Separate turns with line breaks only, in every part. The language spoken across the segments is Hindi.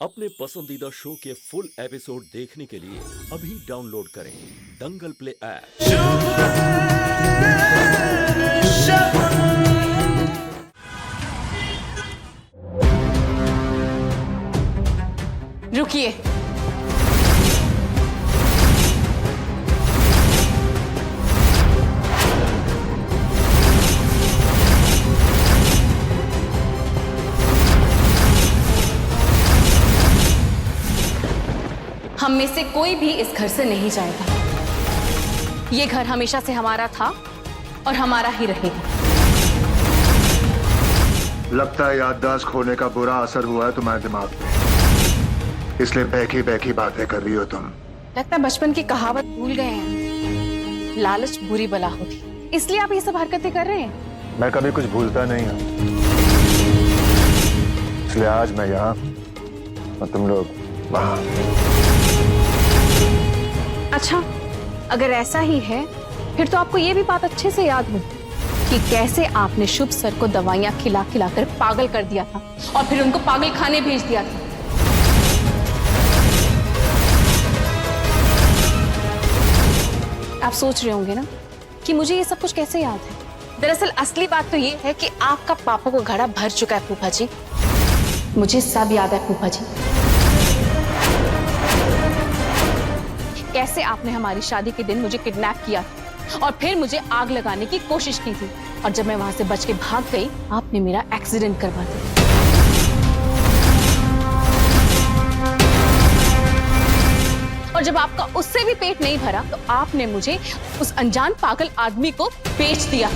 अपने पसंदीदा शो के फुल एपिसोड देखने के लिए अभी डाउनलोड करें दंगल प्ले ऐप।
रुकिए। हम में से कोई भी इस घर से नहीं जाएगा। ये घर हमेशा से हमारा था और हमारा ही रहेगा।
लगता है याददाश्त खोने का बुरा असर हुआ है तुम्हारे दिमाग पे, इसलिए बैकी बैकी बातें कर रही हो तुम।
लगता है बचपन की कहावत भूल गए हैं, लालच बुरी बला होती, इसलिए आप ये सब हरकतें कर रहे हैं।
मैं कभी कुछ भूलता नहीं हूँ, इसलिए आज मैं यहाँ और तुम लोग वहाँ।
अच्छा, अगर ऐसा ही है फिर तो आपको ये भी बात अच्छे से याद हो कि कैसे आपने शुभ सर को दवाइयां खिला खिलाकर पागल कर दिया था और फिर उनको पागल खाने भेज दिया था। आप सोच रहे होंगे ना कि मुझे ये सब कुछ कैसे याद है। दरअसल असली बात तो ये है कि आपका पापा को घड़ा भर चुका है फूफा जी। मुझे सब याद है फूफा जी। कैसे आपने हमारी शादी के दिन मुझे किडनैप किया और फिर मुझे आग लगाने की कोशिश की थी, और जब मैं वहां से बच के भाग गई आपने मेरा एक्सीडेंट करवा दिया। और जब आपका उससे भी पेट नहीं भरा तो आपने मुझे उस अनजान पागल आदमी को बेच दिया।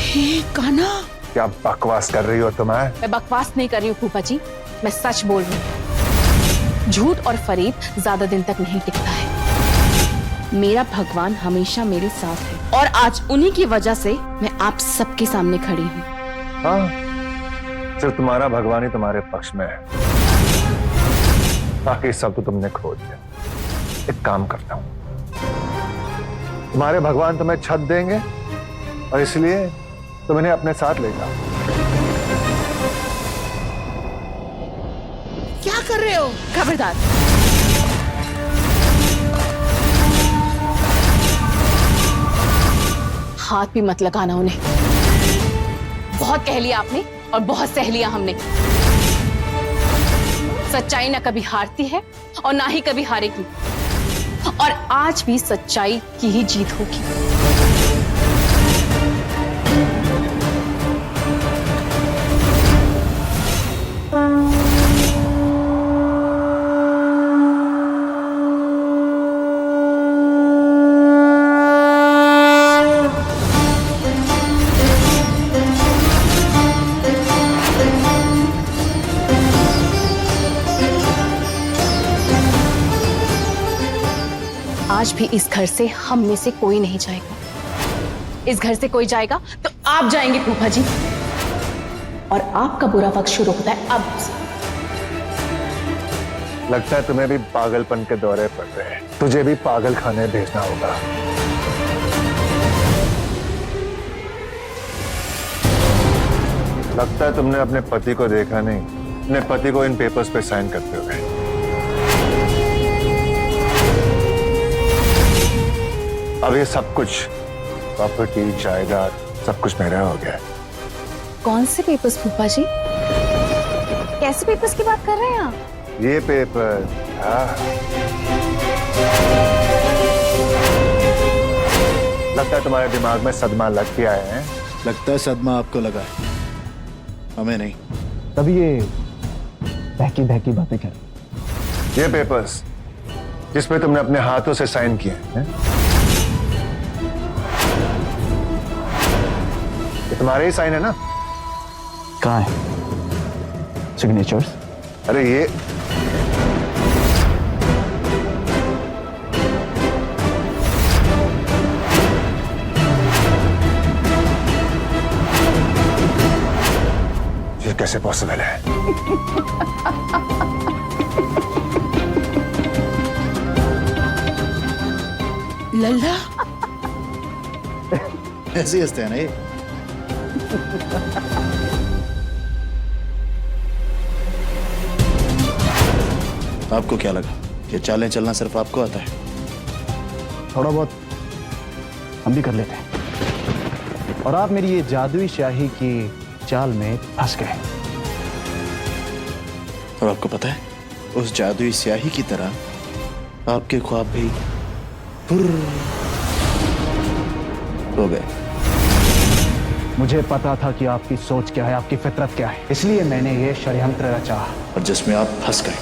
हे कान्हा,
क्या बकवास कर रही हो तुम?
मैं बकवास नहीं कर रही हूँ फूफा जी, मैं सच बोल रही हूँ। झूठ और फरेब ज्यादा दिन तक नहीं टिकता है। मेरा भगवान हमेशा मेरे साथ है और आज उन्हीं की वजह से मैं आप सबके सामने खड़ी हूँ।
हाँ, सिर्फ तुम्हारा भगवान ही तुम्हारे पक्ष में है, बाकी सब तो तुमने खो दिया। एक काम करता हूँ, तुम्हारे भगवान तुम्हें छत देंगे और इसलिए तुम इन्हें अपने साथ ले जाओ।
क्या कर रहे हो?
खबरदार, हाथ भी मत लगाना उन्हें। बहुत कह लिया आपने और बहुत सह लिया हमने। सच्चाई ना कभी हारती है और ना ही कभी हारेगी, और आज भी सच्चाई की ही जीत होगी। आज भी इस घर से हम में से कोई नहीं जाएगा। इस घर से कोई जाएगा तो आप जाएंगे फूफा जी, और आपका बुरा वक्त शुरू होता है अब।
लगता है तुम्हें भी पागलपन के दौरे पड़ रहे हैं, तुझे भी पागल खाने भेजना होगा। लगता है तुमने अपने पति को देखा नहीं, अपने पति को इन पेपर्स पे साइन करते हुए। अब ये सब कुछ, प्रॉपर्टी, जायदाद, सब कुछ मेरा हो गया।
कौन से पेपर्स फूफा जी? कैसे पेपर्स की बात कर रहे हैं आप?
ये पेपर, लगता है तुम्हारे दिमाग में सदमा लग के आए हैं।
लगता है सदमा आपको लगा है, हमें नहीं।
तभी ये बहकी बहकी बातें कर।
ये पेपर्स जिसपे तुमने अपने हाथों से साइन किए हैं, ये तुम्हारे ही साइन है ना?
कहाँ है सिग्नेचर्स?
अरे ये कैसे पॉसिबल है?
लल्ला,
ऐसे ही हंसते हैं ना ये। आपको क्या लगा ये चालें चलना सिर्फ आपको आता है?
थोड़ा बहुत हम भी कर लेते हैं। और आप मेरी ये जादुई स्याही की चाल में फंस गए।
और आपको पता है उस जादुई स्याही की तरह आपके ख्वाब भी फुर्र हो गए।
मुझे पता था कि आपकी सोच क्या है, आपकी फितरत क्या है, इसलिए मैंने ये षड्यंत्र रचा
और जिसमें आप फंस गए।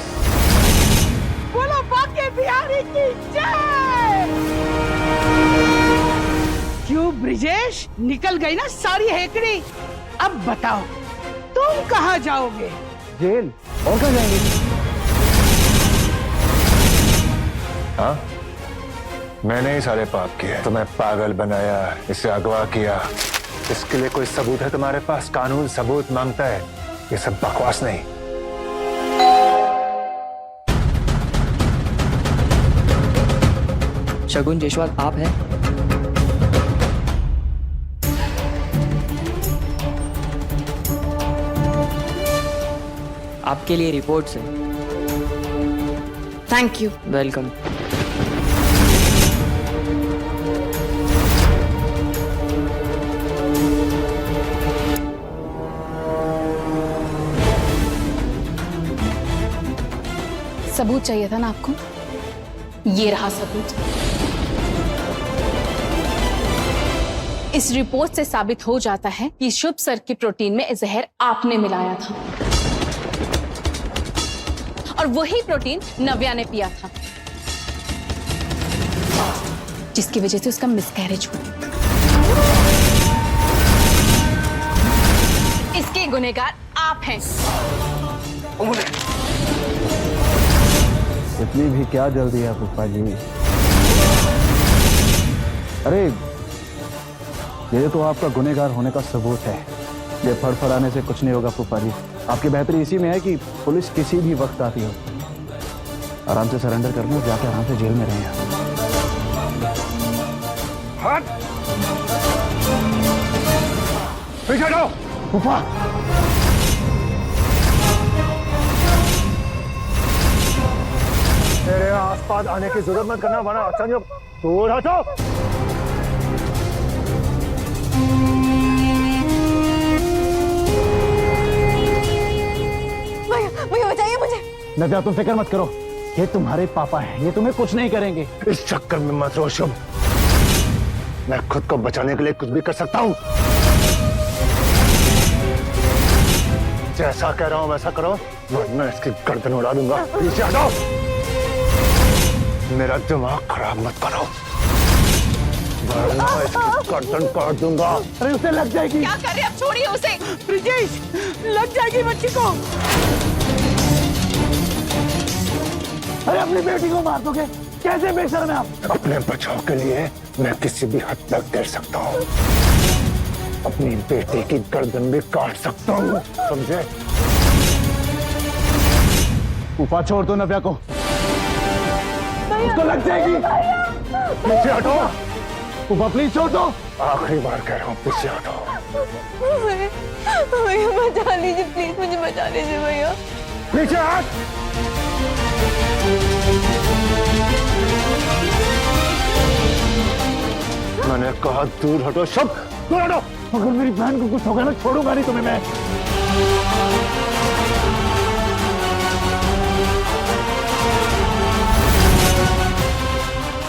बोलो बाके बिहारी की जय। क्यों ब्रिजेश, निकल गई ना सारी हेकड़ी। अब बताओ तुम कहाँ जाओगे?
जेल। और कहाँ जाएंगे?
हाँ, मैंने ही सारे पाप किए, तुम्हें पागल बनाया, इसे अगवा किया। इसके लिए कोई सबूत है तुम्हारे पास? कानून सबूत मांगता है, ये सब बकवास नहीं।
शगुन जायसवाल आप हैं? आपके लिए रिपोर्ट्स हैं।
Thank you.
वेलकम।
सबूत चाहिए था ना आपको? ये रहा सबूत। इस रिपोर्ट से साबित हो जाता है कि शुभ सर की प्रोटीन में जहर आपने मिलाया था और वही प्रोटीन नव्या ने पिया था, जिसकी वजह से उसका मिसकैरेज हुआ। इसके गुनहगार आप हैं।
इतनी भी क्या जल्दी है फूफा जी? अरे ये तो आपका गुनहगार होने का सबूत है। ये फड़फड़ाने से कुछ नहीं होगा फूफा जी। आपकी बेहतरी इसी में है कि पुलिस किसी भी वक्त आती हो। आराम से सरेंडर कर लो, जाके आराम से जेल में रहें।
हट! पीछे हटो!
फूफा
मेरे आसपास आने की जरूरत मत करना, वरना अचानक दूर हटो।
भैया बचाइए मुझे।
नव्या तुम फिक्र मत करो, ये तुम्हारे पापा हैं, ये तुम्हें कुछ नहीं करेंगे।
इस चक्कर में मत रो शुभ, मैं खुद को बचाने के लिए कुछ भी कर सकता हूँ। जैसा कह रहा हूँ वैसा करो, वरना इसकी गर्दन उड़ा दूंगा। पीछे हटो, मेरा दिमाग खराब मत करो, वरना इसकी गर्दन काट दूंगा।
अरे उसे लग जाएगी।
क्या कर रहे हैं? अब छोड़िए उसे।
ब्रिजेश, लग जाएगी बच्ची को।
अरे अपनी बेटी को मार दोगे? कैसे बेशर्म है आप?
अपने बचाव के लिए मैं किसी भी हद तक गिर सकता हूँ, अपनी बेटी की गर्दन भी काट सकता हूँ, समझे?
फूफा छोड़ दो नव्या को, उसको लग जाएगी।
पीछे हटो,
फूफा प्लीज छोड़ दो।
आखिरी बार कह रहा हूँ, पीछे हटो।
भैया बचा लीजिए प्लीज, मुझे बचा लीजिए भैया।
पीछे हट। मैंने कहा दूर हटो, सब दूर हटो।
अगर मेरी बहन को कुछ होगा ना, छोड़ूंगा नहीं तुम्हें मैं।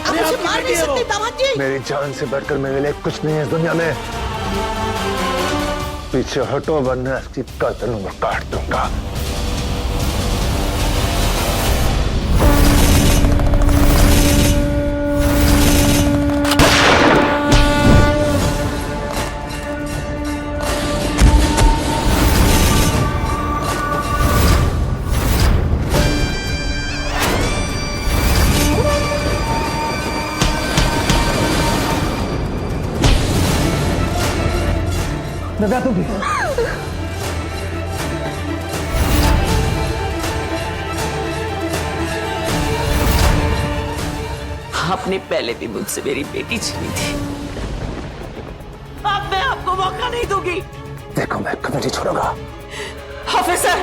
आप उसे मार नहीं सकते दामाद जी।
मेरी जान से बढ़कर मेरे लिए कुछ नहीं है इस दुनिया में। पीछे हटो, वरना इसकी गर्दन में काट दूंगा।
नव्या तुम भी।
आपने पहले भी मुझसे मेरी बेटी छीनी थी, अब मैं आपको मौका नहीं दूंगी।
देखो मैं कभी नहीं छोड़ूंगा।
ऑफिसर,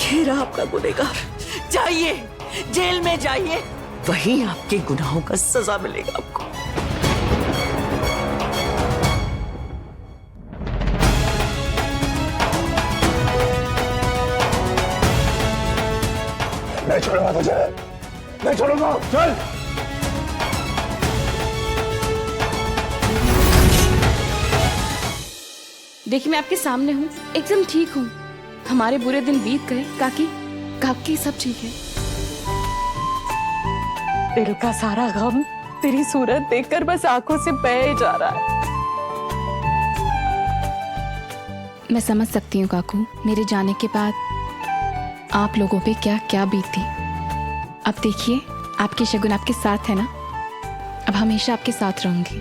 ये रहा आपका गुनहगार, जाइए जेल में जाइए, वहीं आपके गुनाहों का सजा मिलेगा आपको।
नहीं छोड़ूंगा तुझे, नहीं छोड़ूंगा। चल।
देखिए मैं आपके सामने हूँ, एकदम ठीक हूँ। हमारे बुरे दिन बीत गए काकी, काकी सब ठीक है।
दिल का सारा गम तेरी सूरत देखकर बस आंखों से बह जा रहा है।
मैं समझ सकती हूँ काकू, मेरे जाने के बाद आप लोगों पे क्या क्या बीती। अब देखिए आपकी शगुन आपके साथ है ना, अब हमेशा आपके साथ रहूंगी।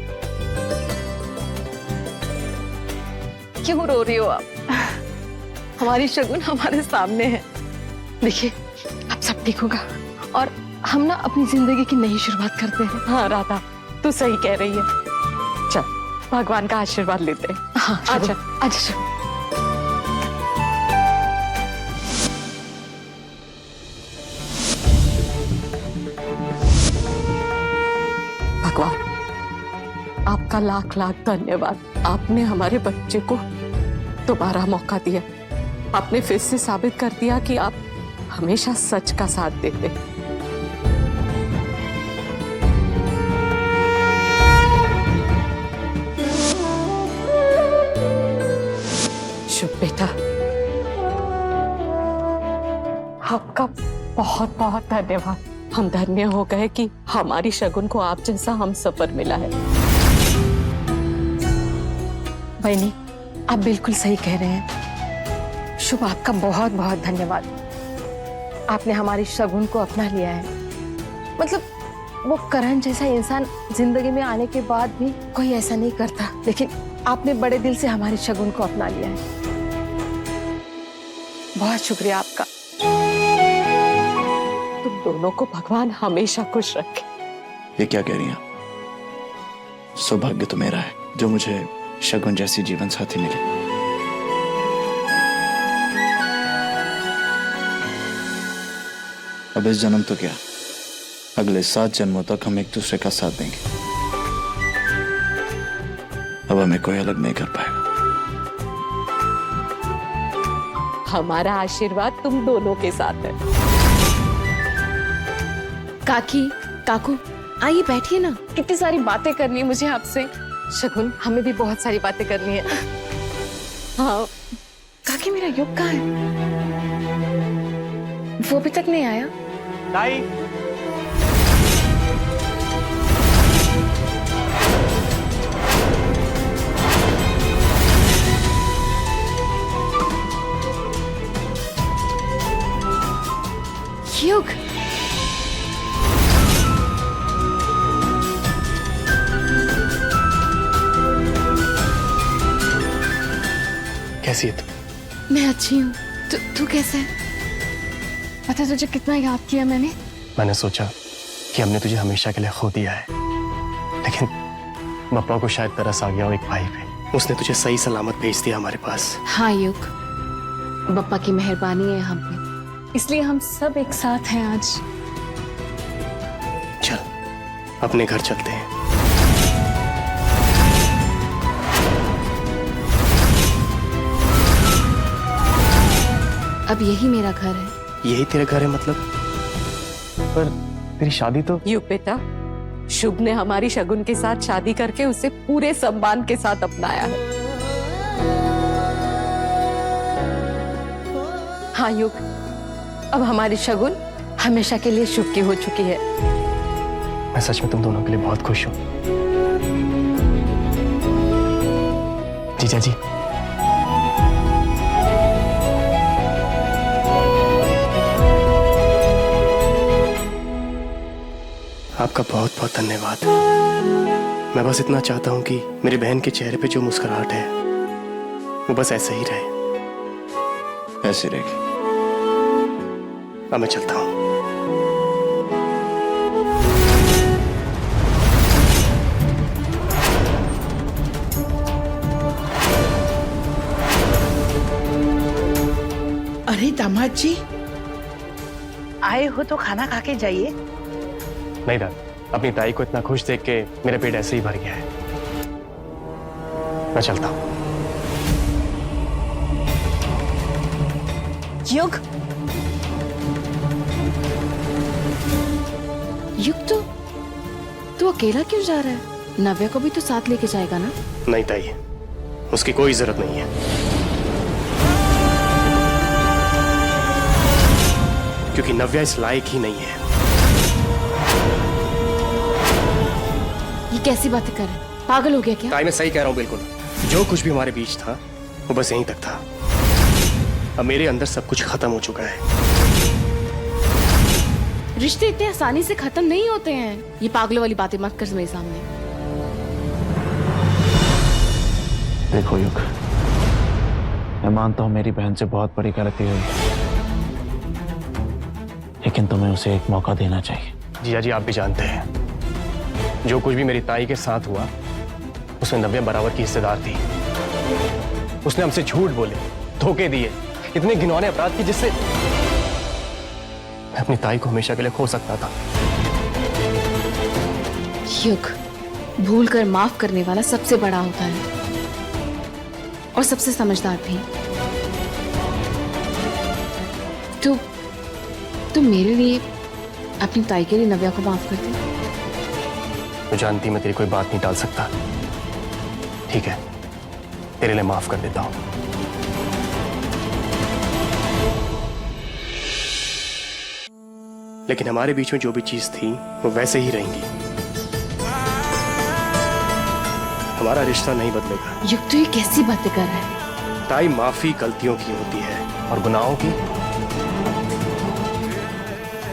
क्यों रो रही हो आप? हमारी शगुन हमारे सामने है। देखिए अब सब ठीक होगा और हम ना अपनी जिंदगी की नई शुरुआत करते हैं। हाँ राधा, तू सही कह रही है। चल भगवान का आशीर्वाद लेते हैं। हाँ आजा आजा शगुन। भगवान आपका लाख लाख धन्यवाद। आपने हमारे बच्चे को दोबारा मौका दिया। आपने फिर से साबित कर दिया कि आप हमेशा सच का साथ देते। शुभ बेटा, आपका बहुत बहुत धन्यवाद। हम धन्य हो गए कि हमारी शगुन को आप जैसा हम सफर मिला है। बहनी आप बिल्कुल सही कह रहे हैं। शुभ आपका बहुत बहुत धन्यवाद। आपने हमारी शगुन को अपना लिया है। मतलब वो करण जैसा इंसान जिंदगी में आने के बाद भी कोई ऐसा नहीं करता, लेकिन आपने बड़े दिल से हमारी शगुन को अपना लिया है। बहुत शुक्रिया आपका। तुम दोनों को भगवान हमेशा खुश रखे।
ये क्या कह रही हैं? सौभाग्य तो मेरा है जो मुझे शगुन जैसी जीवन साथी मिली। अब इस जन्म तो क्या, अगले 7 जन्मों तक हम एक दूसरे का साथ देंगे। अब हमें कोई अलग नहीं कर पाएगा।
हमारा आशीर्वाद तुम दोनों के साथ है।
काकी, काकू आइए बैठिए ना, कितनी सारी बातें करनी है मुझे आपसे।
शगुन हमें भी बहुत सारी बातें करनी है। हाँ
काकी मेरा युग कहाँ है? वो अभी तक नहीं आया।
ताई,
युग
कैसी है तू?
मैं अच्छी हूँ। तू कैसा है? पता है तुझे कितना याद किया मैंने?
मैंने सोचा कि हमने तुझे हमेशा के लिए खो दिया है, लेकिन बप्पा को शायद तरस आ गया हो एक भाई पे। उसने तुझे सही सलामत भेज दिया हमारे पास।
हाँ युग, बप्पा की मेहरबानी है हम पे, इसलिए हम सब एक साथ हैं आज।
चल अपने घर चलते हैं।
अब यही मेरा घर है।
यही तेरा घर है मतलब? पर तेरी शादी तो।
यू बेटा, शुभ ने हमारी शगुन के साथ शादी करके उसे पूरे सम्मान के साथ अपनाया है। हाँ युग, अब हमारी शगुन हमेशा के लिए शुभ की हो चुकी है।
मैं सच में तुम दोनों के लिए बहुत खुश हूँ। जीजा जी, आपका बहुत बहुत धन्यवाद। मैं बस इतना चाहता हूं कि मेरी बहन के चेहरे पे जो मुस्कुराहट है वो बस ऐसे ही रहे।
ऐसे रहेगी।
अब मैं चलता हूं।
अरे दामाद जी, आए हो तो खाना खा के जाइए।
नहीं दादी, अपनी ताई को इतना खुश देख के मेरा पेट ऐसे ही भर गया है। मैं चलता हूं।
युग, युग तू अकेला क्यों जा रहा है? नव्या को भी तो साथ लेके जाएगा ना?
नहीं ताई, उसकी कोई जरूरत नहीं है, क्योंकि नव्या इस लायक ही नहीं है।
ये कैसी बातें कर रहे? पागल हो गया क्या?
ताई मैं सही कह रहा हूं बिल्कुल। जो कुछ भी हमारे बीच था वो बस यहीं तक था। अब मेरे अंदर सब कुछ खत्म हो चुका है।
रिश्ते इतने आसानी से खत्म नहीं होते हैं। ये पागलों वाली बातें मत कर मेरे सामने।
देखो युग, मैं मानता हूं मेरी बहन से बहुत बड़ी गलती हुई, लेकिन तुम्हें उसे एक मौका देना चाहिए।
जिया जी, आप भी जानते हैं जो कुछ भी मेरी ताई के साथ हुआ उसमें नव्या बराबर की हिस्सेदार थी। उसने हमसे झूठ बोले, धोखे दिए, इतने घिनौने अपराध की जिससे मैं अपनी ताई को हमेशा के लिए खो सकता था।
युग, भूल कर माफ करने वाला सबसे बड़ा होता है और सबसे समझदार भी। तू मेरे लिए, अपनी ताई के लिए नव्या को माफ कर दे।
तो जानती मैं तेरी कोई बात नहीं टाल सकता। ठीक है, तेरे लिए माफ कर देता हूं। लेकिन हमारे बीच में जो भी चीज थी वो वैसे ही रहेंगी। हमारा रिश्ता नहीं बदलेगा।
युग, तू ये कैसी बातें कर रहा है?
ताई, माफी गलतियों की होती है और गुनाहों की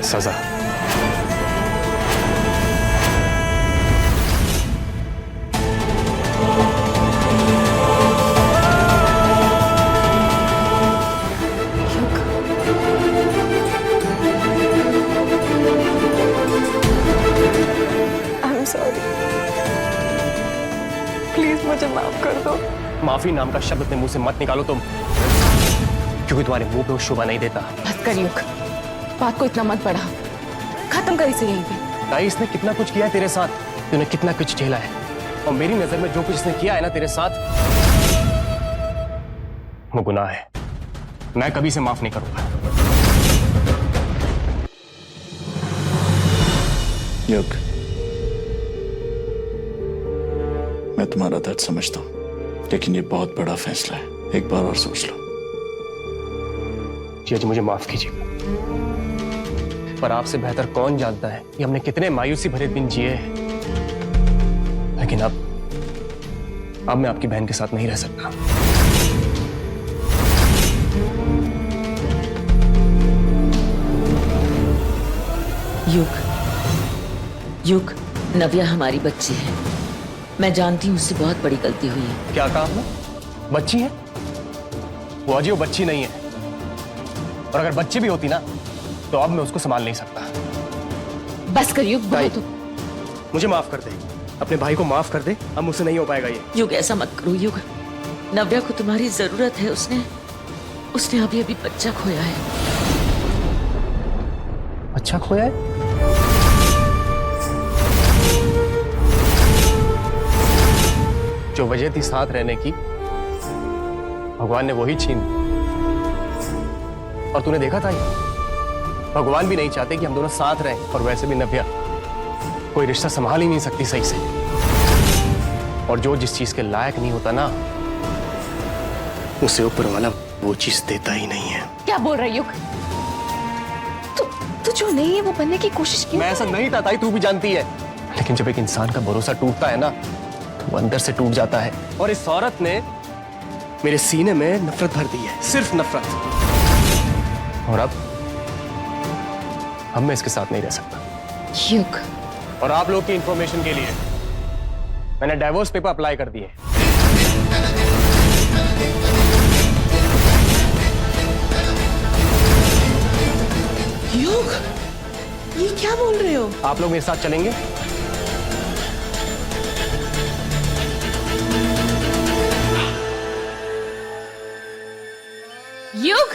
सजा।
I'm sorry. प्लीज मुझे माफ कर दो।
माफी नाम का शब्द अपने मुंह से मत निकालो तुम, क्योंकि तुम्हारे मुंह पे वो शोभा नहीं देता।
बस कर युग, बात को इतना मत बढ़ा। खत्म कर इसे यहीं पे।
ताई, इसने कितना कुछ किया है तेरे साथ, तूने कितना कुछ झेला है, और मेरी नजर में जो कुछ इसने किया है ना तेरे साथ, वो गुनाह है। मैं कभी इसे माफ नहीं करूंगा।
युग, मैं तुम्हारा दर्द समझता हूं, लेकिन ये बहुत बड़ा फैसला है। एक बार और सोच लो।
जी, मुझे माफ कीजिए, पर आपसे बेहतर कौन जानता है कि हमने कितने मायूसी भरे दिन जिए हैं। लेकिन अब मैं आपकी बहन के साथ नहीं रह सकता।
युग, नव्या हमारी बच्ची है। मैं जानती हूँ उससे बहुत बड़ी गलती हुई है।
क्या कहा आपने? बच्ची है? वो अजी, वो बच्ची नहीं है, और अगर बच्ची भी होती ना तो अब मैं उसको संभाल नहीं सकता।
बस कर युग, बहुत हो।
मुझे माफ कर दे, अपने भाई को माफ कर दे। अब मुझसे नहीं हो पाएगा ये।
युग, ऐसा मत करो युग। नव्या को तुम्हारी जरूरत है। उसने अभी अभी बच्चा खोया है।
अच्छा खोया है? जो वजह थी साथ रहने की, भगवान ने वही छीन ली। और तूने देखा था ये, भगवान भी नहीं चाहते कि हम दोनों साथ रहें, और वैसे भी नव्या कोई रिश्ता संभाल ही नहीं सकती सही से। और जो जिस चीज के लायक नहीं होता ना, उसे ऊपर वाला वो चीज देता ही नहीं है।
क्या बोल रहा है युग? तू जो नहीं है वो बनने की कोशिश क्यों?
मैं ऐसा नहीं था ताई, तू भी जानती है। लेकिन जब एक इंसान का भरोसा टूटता है ना, तो वो अंदर से टूट जाता है। और इस औरत ने मेरे सीने में नफरत भर दी है, सिर्फ नफरत। और अब मैं इसके साथ नहीं रह सकता।
युग,
और आप लोग की इंफॉर्मेशन के लिए मैंने डाइवोर्स पेपर अप्लाई कर दिए।
युग, ये क्या बोल रहे हो?
आप लोग मेरे साथ चलेंगे?
युग,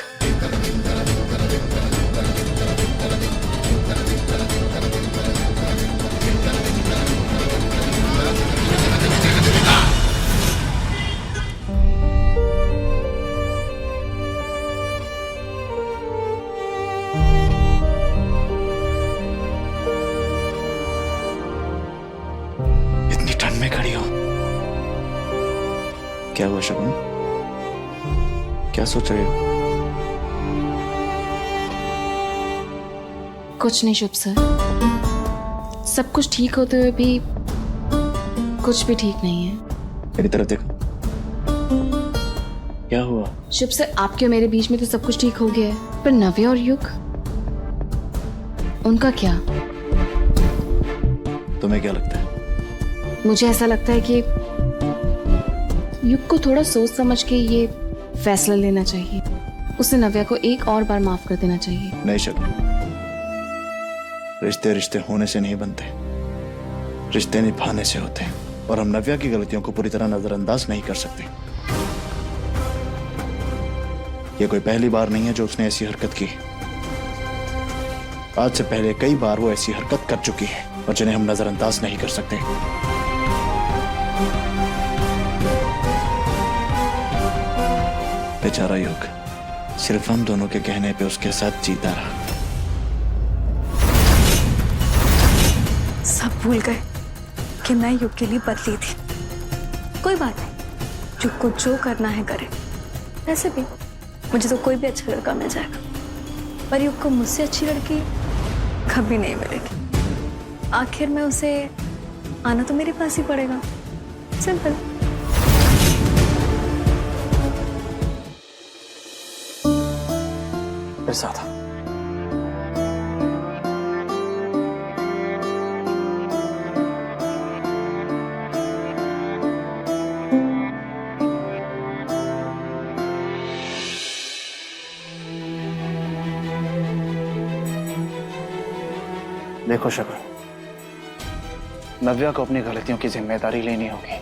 क्या हुआ शगुन? क्या सोच रहे हो?
कुछ नहीं शुभ सर, सब कुछ ठीक होते हुए भी कुछ भी ठीक नहीं है।
मेरी तरफ देखो। क्या हुआ?
शुभ सर, आपके और मेरे बीच में तो सब कुछ ठीक हो गया है, पर नव्या और युग, उनका क्या?
तुम्हें क्या लगता है?
मुझे ऐसा लगता है कि युग को थोड़ा सोच समझ के ये फैसला लेना चाहिए। उसे नव्या को एक और बार माफ कर देना चाहिए।
नहीं शगुन, रिश्ते रिश्ते होने से नहीं बनते, रिश्ते निभाने से होते हैं। और हम नव्या की गलतियों को पूरी तरह नजरअंदाज नहीं कर सकते। ये कोई पहली बार नहीं है जो उसने ऐसी हरकत की। आज से पहले कई बार वो ऐसी हरकत कर चुकी है और जिन्हें हम नजरअंदाज नहीं कर सकते। बेचारा युग सिर्फ हम दोनों के कहने पे उसके साथ जीता रहा।
सब भूल गए कि मैं युग के लिए बदली थी। कोई बात नहीं, युग को जो करना है करे। वैसे भी मुझे तो कोई भी अच्छा लड़का मिल जाएगा, पर युग को मुझसे अच्छी लड़की कभी नहीं मिलेगी। आखिर में उसे आना तो मेरे पास ही पड़ेगा। सिंपल।
मेरे साथ देखो शगुन, नव्या को अपनी गलतियों की जिम्मेदारी लेनी होगी,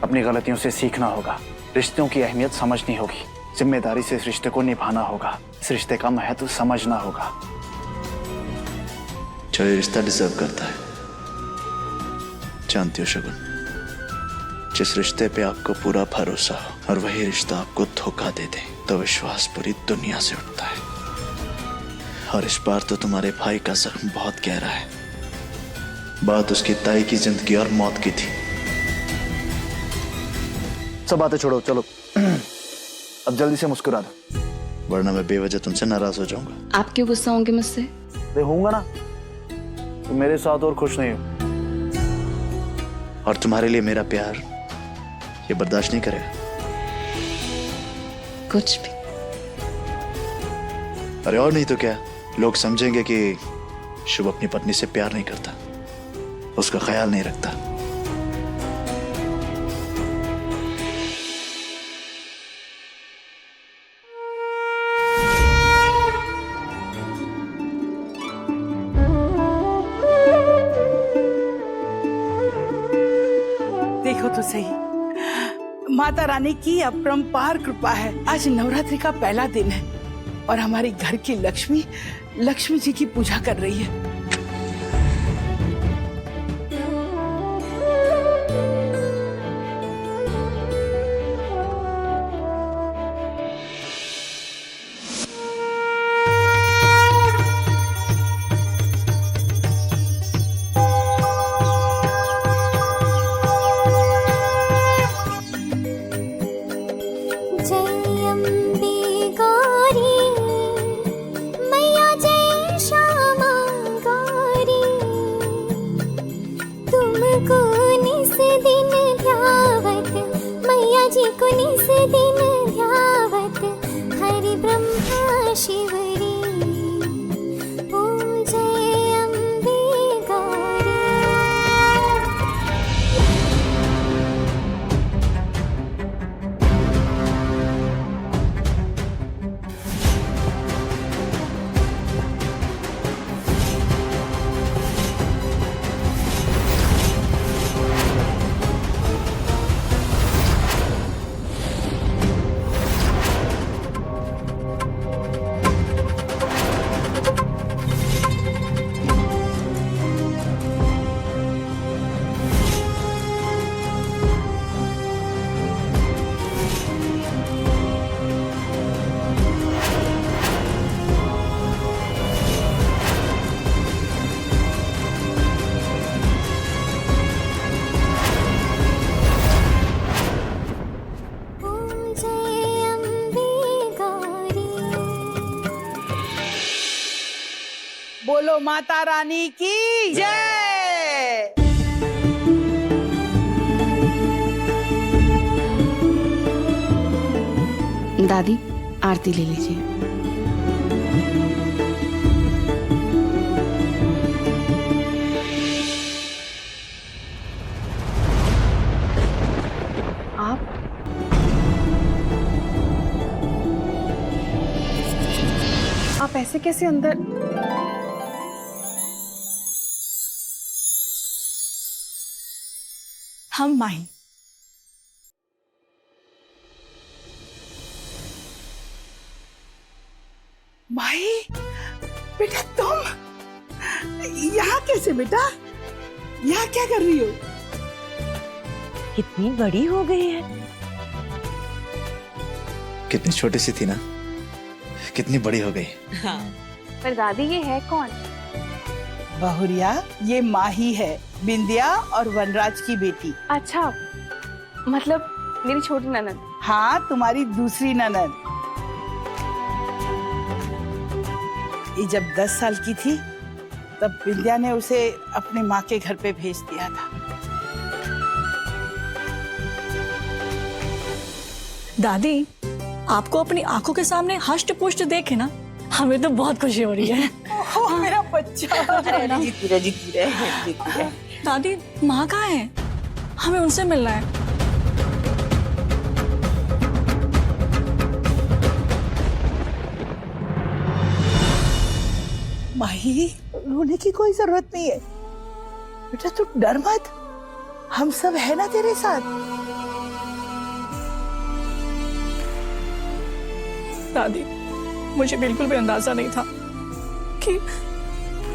अपनी गलतियों से सीखना होगा, रिश्तों की अहमियत समझनी होगी, जिम्मेदारी से इस रिश्ते को निभाना होगा, इस रिश्ते का महत्व समझना होगा।
जो ये रिश्ता डिजर्व करता है। जानती हो शगुन, जिस रिश्ते पे आपको पूरा भरोसा हो और वही रिश्ता आपको धोखा दे दे तो विश्वास पूरी दुनिया से उठता है। और इस बार तो तुम्हारे भाई का जख्म बहुत गहरा है। बात उसकी ताई की जिंदगी और मौत की थी।
सब बातें छोड़ो, चलो अब जल्दी से मुस्कुरा दो,
वरना मैं बेवजह तुमसे नाराज हो जाऊंगा।
आप क्यों गुस्सा होंगे मुझसे?
होऊंगा ना, तुम मेरे साथ और खुश नहीं हो।
और तुम्हारे लिए मेरा प्यार ये बर्दाश्त नहीं करेगा।
कुछ भी।
अरे और नहीं तो क्या, लोग समझेंगे कि शुभ अपनी पत्नी से प्यार नहीं करता, उसका ख्याल नहीं रखता।
देखो तो सही, माता रानी की अपरंपार कृपा है। आज नवरात्रि का पहला दिन है और हमारे घर की लक्ष्मी जी की पूजा कर रही है। बोलो माता रानी की जय।
दादी आरती ले लीजिए।
आप ऐसे कैसे अंदर?
हम माही।
माही बेटा तुम यहाँ कैसे बेटा? यहाँ क्या कर रही हो?
कितनी बड़ी हो गई है।
कितनी छोटी सी थी ना, कितनी बड़ी हो गई।
पर दादी ये है कौन?
बहुरिया, ये माही है, बिंदिया और वनराज की बेटी।
अच्छा, मतलब मेरी छोटी ननद।
हाँ, तुम्हारी दूसरी ननद। ये जब 10 साल की थी तब बिंदिया ने उसे अपने माँ के घर पे भेज दिया था।
दादी, आपको अपनी आंखों के सामने हष्ट पुष्ट देखे ना, हमें तो बहुत खुशी हो रही है।
ओह मेरा बच्चा।
जीती रहे।
दादी, माँ कहाँ है? हमें उनसे मिलना है।
माही, रोने की कोई जरूरत नहीं है बेटा, तू डर मत, हम सब है ना तेरे साथ।
दादी, मुझे बिल्कुल भी अंदाजा नहीं था कि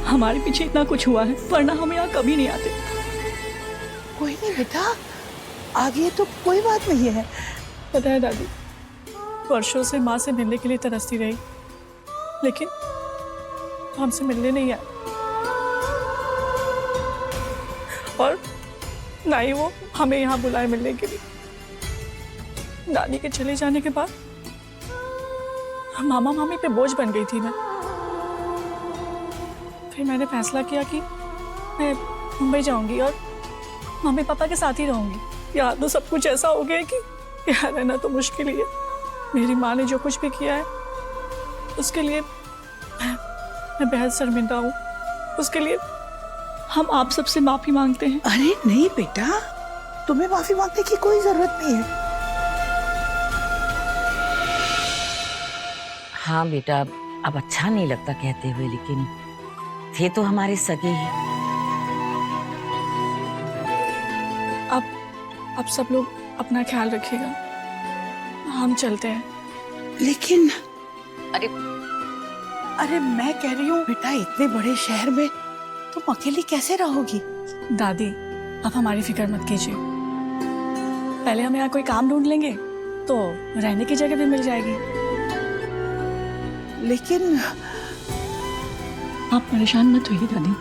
हमारे पीछे इतना कुछ हुआ है, वरना हम यहाँ कभी नहीं आते।
कोई नहीं बेटा, आगे तो कोई बात नहीं है।
पता है दादी, वर्षों से माँ से मिलने के लिए तरसती रही, लेकिन हमसे मिलने नहीं आए और ना ही वो हमें यहाँ बुलाए मिलने के लिए। दादी के चले जाने के बाद मामा मामी पे बोझ बन गई थी मैं। फिर मैंने फैसला किया कि मैं मुंबई जाऊंगी और मम्मी पापा के साथ ही रहूंगी। यहाँ तो सब कुछ ऐसा हो गया कि यहाँ रहना तो मुश्किल ही है। मेरी माँ ने जो कुछ भी किया है उसके लिए मैं बेहद शर्मिंदा हूँ। उसके लिए हम आप सबसे माफी मांगते हैं।
अरे नहीं बेटा, तुम्हें माफी मांगने की कोई जरूरत नहीं है।
हाँ बेटा, अब अच्छा नहीं लगता कहते हुए, लेकिन थे तो हमारे सगे ही।
अब सब लोग अपना ख्याल रखिएगा, हम चलते हैं।
लेकिन अरे मैं कह रही हूँ बेटा, इतने बड़े शहर में तुम अकेली कैसे रहोगी?
दादी, अब हमारी फिक्र मत कीजिए। पहले हम यहाँ कोई काम ढूंढ लेंगे तो रहने की जगह भी मिल जाएगी।
लेकिन
आप परेशान मत होइए दादी,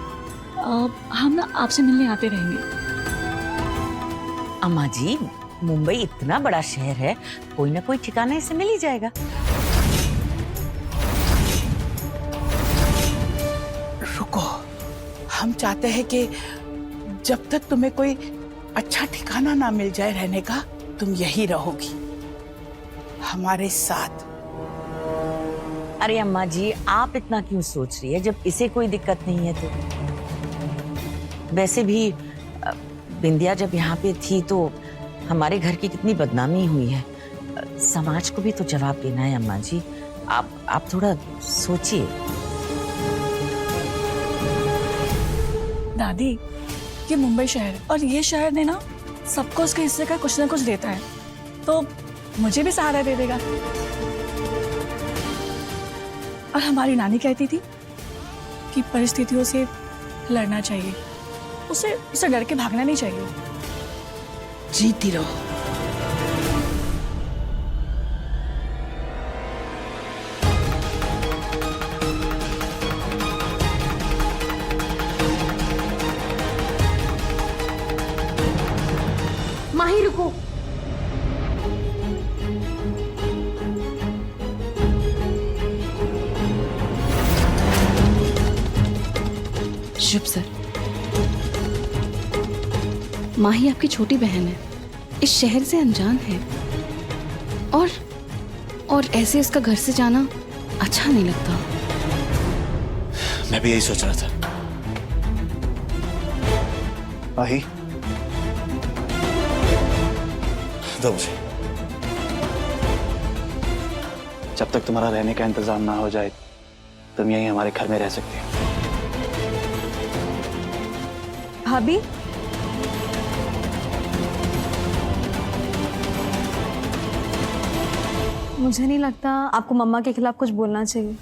हम ना आपसे मिलने आते रहेंगे।
अम्मा जी, मुंबई इतना बड़ा शहर है, कोई ना कोई ठिकाना इसे मिल ही जाएगा।
रुको, हम चाहते हैं कि जब तक तुम्हें कोई अच्छा ठिकाना ना मिल जाए रहने का, तुम यही रहोगी हमारे साथ।
अरे अम्मा जी, आप इतना क्यों सोच रही है जब इसे कोई दिक्कत नहीं है तो? वैसे भी बिंदिया जब यहाँ पे थी तो हमारे घर की कितनी बदनामी हुई है। समाज को भी तो जवाब देना है अम्मा जी। आप थोड़ा सोचिए।
दादी, ये मुंबई शहर है और ये शहर ने ना सबको उसके हिस्से का कुछ ना कुछ देता है, तो मुझे भी सहारा दे देगा। और हमारी नानी कहती थी कि परिस्थितियों से लड़ना चाहिए, उसे डर के भागना नहीं चाहिए।
जीती रहो।
माही रुको। शुभ सर। माही आपकी छोटी बहन है, इस शहर से अनजान है, और ऐसे उसका घर से जाना अच्छा नहीं लगता।
मैं भी यही सोच रहा था। माही, दो मुझे। जब तक तुम्हारा रहने का इंतजाम ना हो जाए तुम यहीं हमारे घर में रह सकती हो।
भाभी, मुझे नहीं लगता आपको मम्मा के खिलाफ कुछ बोलना चाहिए।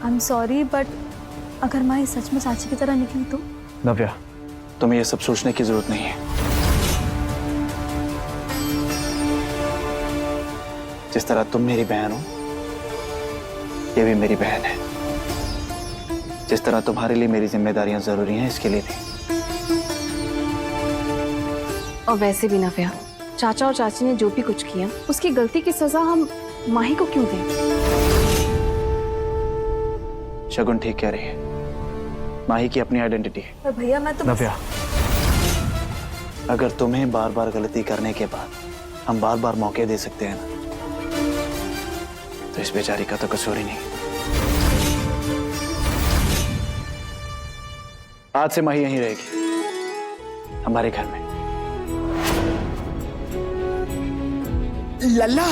आई एम सॉरी, बट अगर माही सच में साची की तरह निकली तो?
नव्या, तुम्हें ये सब सोचने की जरूरत नहीं है। जिस तरह तुम मेरी बहन हो, ये भी मेरी बहन है। जिस तरह तुम्हारे लिए मेरी जिम्मेदारियां जरूरी हैं, इसके लिए भी।
और वैसे भी नव्या, चाचा और चाची ने जो भी कुछ किया उसकी गलती की सजा हम माही को क्यों दें?
शगुन ठीक कह रही है। माही की अपनी आइडेंटिटी है।
पर भैया मैं तो
नव्या, अगर तुम्हें बार बार गलती करने के बाद हम बार बार मौके दे सकते हैं ना, तो इस बेचारी का तो कसूर ही नहीं। आज से माही यहीं रहेगी, हमारे घर में।
लल्ला,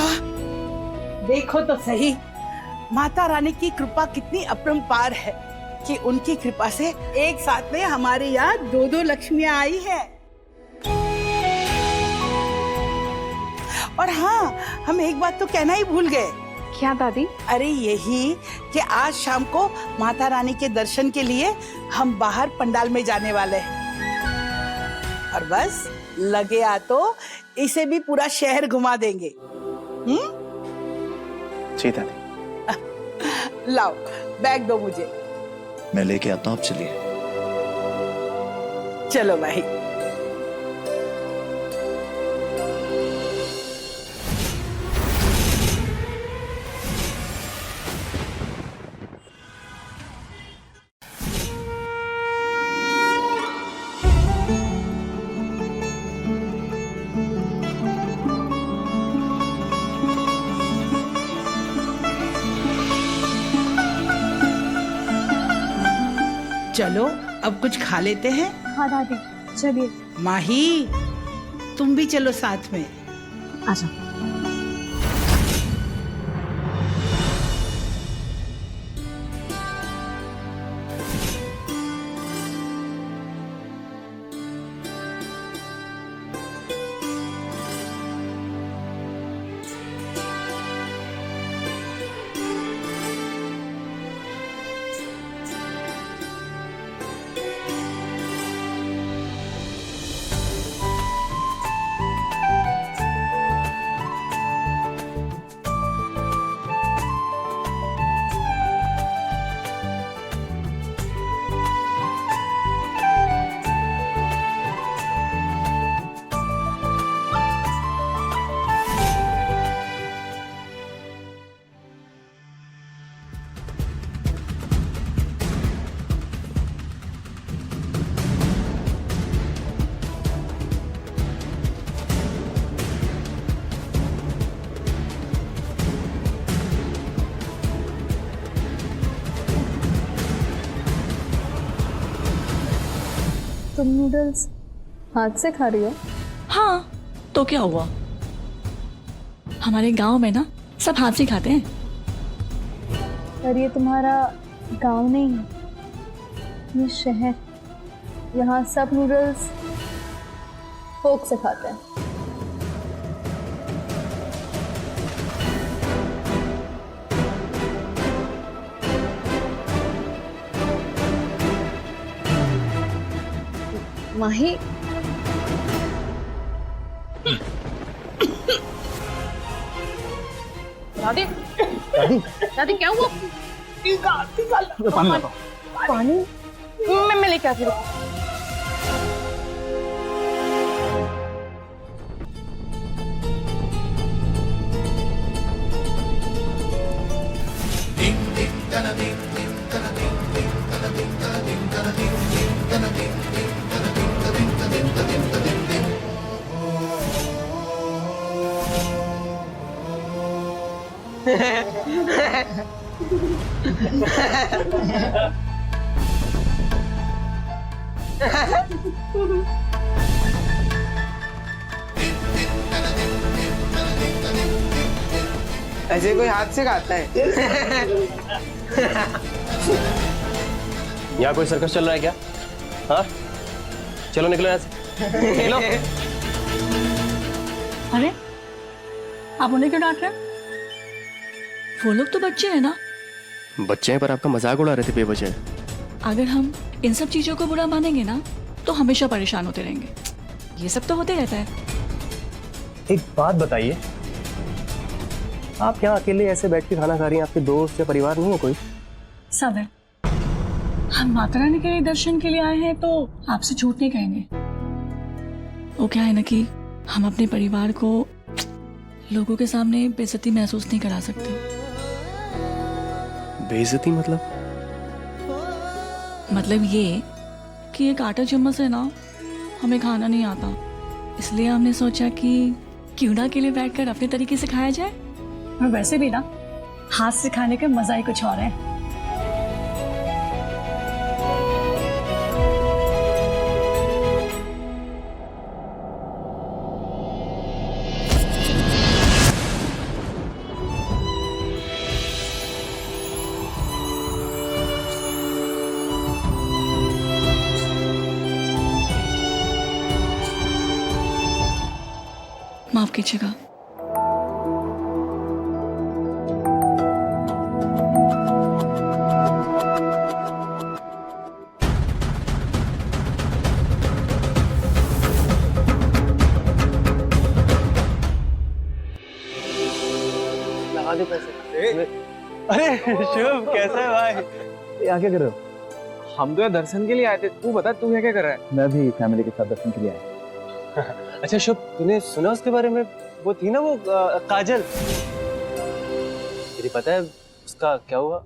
देखो तो सही, माता रानी की कृपा कितनी अपरंपार है कि उनकी कृपा से एक साथ में हमारे यहाँ दो लक्ष्मियां आई है। और हाँ, हम एक बात तो कहना ही भूल गए।
क्या दादी?
अरे यही कि आज शाम को माता रानी के दर्शन के लिए हम बाहर पंडाल में जाने वाले हैं। और बस लगे आ तो इसे भी पूरा शहर घुमा देंगे।
जी दादी।
लाओ, बैग दो मुझे।
मैं लेके आता हूँ, आप चलिए।
चलो भाई। चलो अब कुछ खा लेते हैं।
हाँ दादी, चलिए।
माही, तुम भी चलो साथ में।
आजा।
तुम नूडल्स हाथ से खा रही हो?
हाँ, तो क्या हुआ? हमारे गांव में ना सब हाथ से खाते हैं।
पर ये तुम्हारा गांव नहीं है, ये शहर। यहाँ सब नूडल्स फोक से खाते हैं।
माही, दादी, दादी, दादी क्या हुआ?
पानी लाता हूं।
पानी? मैं लेके आती हूँ।
ऐसे कोई हाथ से खाता है?
यहाँ कोई सर्कस चल रहा है क्या? हाँ, चलो निकलो यहाँ से, निकलो।
अरे आप उन्हें क्यों डांट रहे हैं? वो लोग तो बच्चे हैं ना।
बच्चे हैं पर आपका मजाक उड़ा रहे थे बेवजह।
अगर हम इन सब चीजों को बुरा मानेंगे ना तो हमेशा परेशान होते रहेंगे। ये सब तो होते रहता है।
एक बात बताइए, आप यहाँ अकेले ऐसे बैठ के खाना खा रही हैं? आपके दोस्त या परिवार नहीं है कोई?
सब है। हम माता रानी के दर्शन के लिए आए हैं तो आपसे झूठ नहीं कहेंगे। वो क्या है ना कि हम अपने परिवार को लोगों के सामने बेइज्जती महसूस नहीं करा सकते।
बेइज्जती
मतलब ये कि एक आटा चम्मच है ना, हमें खाना नहीं आता, इसलिए हमने सोचा कि क्यों ना अकेले बैठकर अपने तरीके से खाया जाए। और वैसे भी ना हाथ से खाने का मजा ही कुछ और है। माफ कीजिएगा।
अरे शुभ, कैसा है भाई?
यहाँ क्या कर रहे हो?
हम तो यहाँ दर्शन के लिए आए थे। तू बता, तू यहाँ क्या कर रहा है?
मैं भी फैमिली के साथ दर्शन के लिए आया।
अच्छा शुभ, तूने सुना उसके बारे में? वो थी ना वो काजल, तेरी पता है उसका क्या हुआ?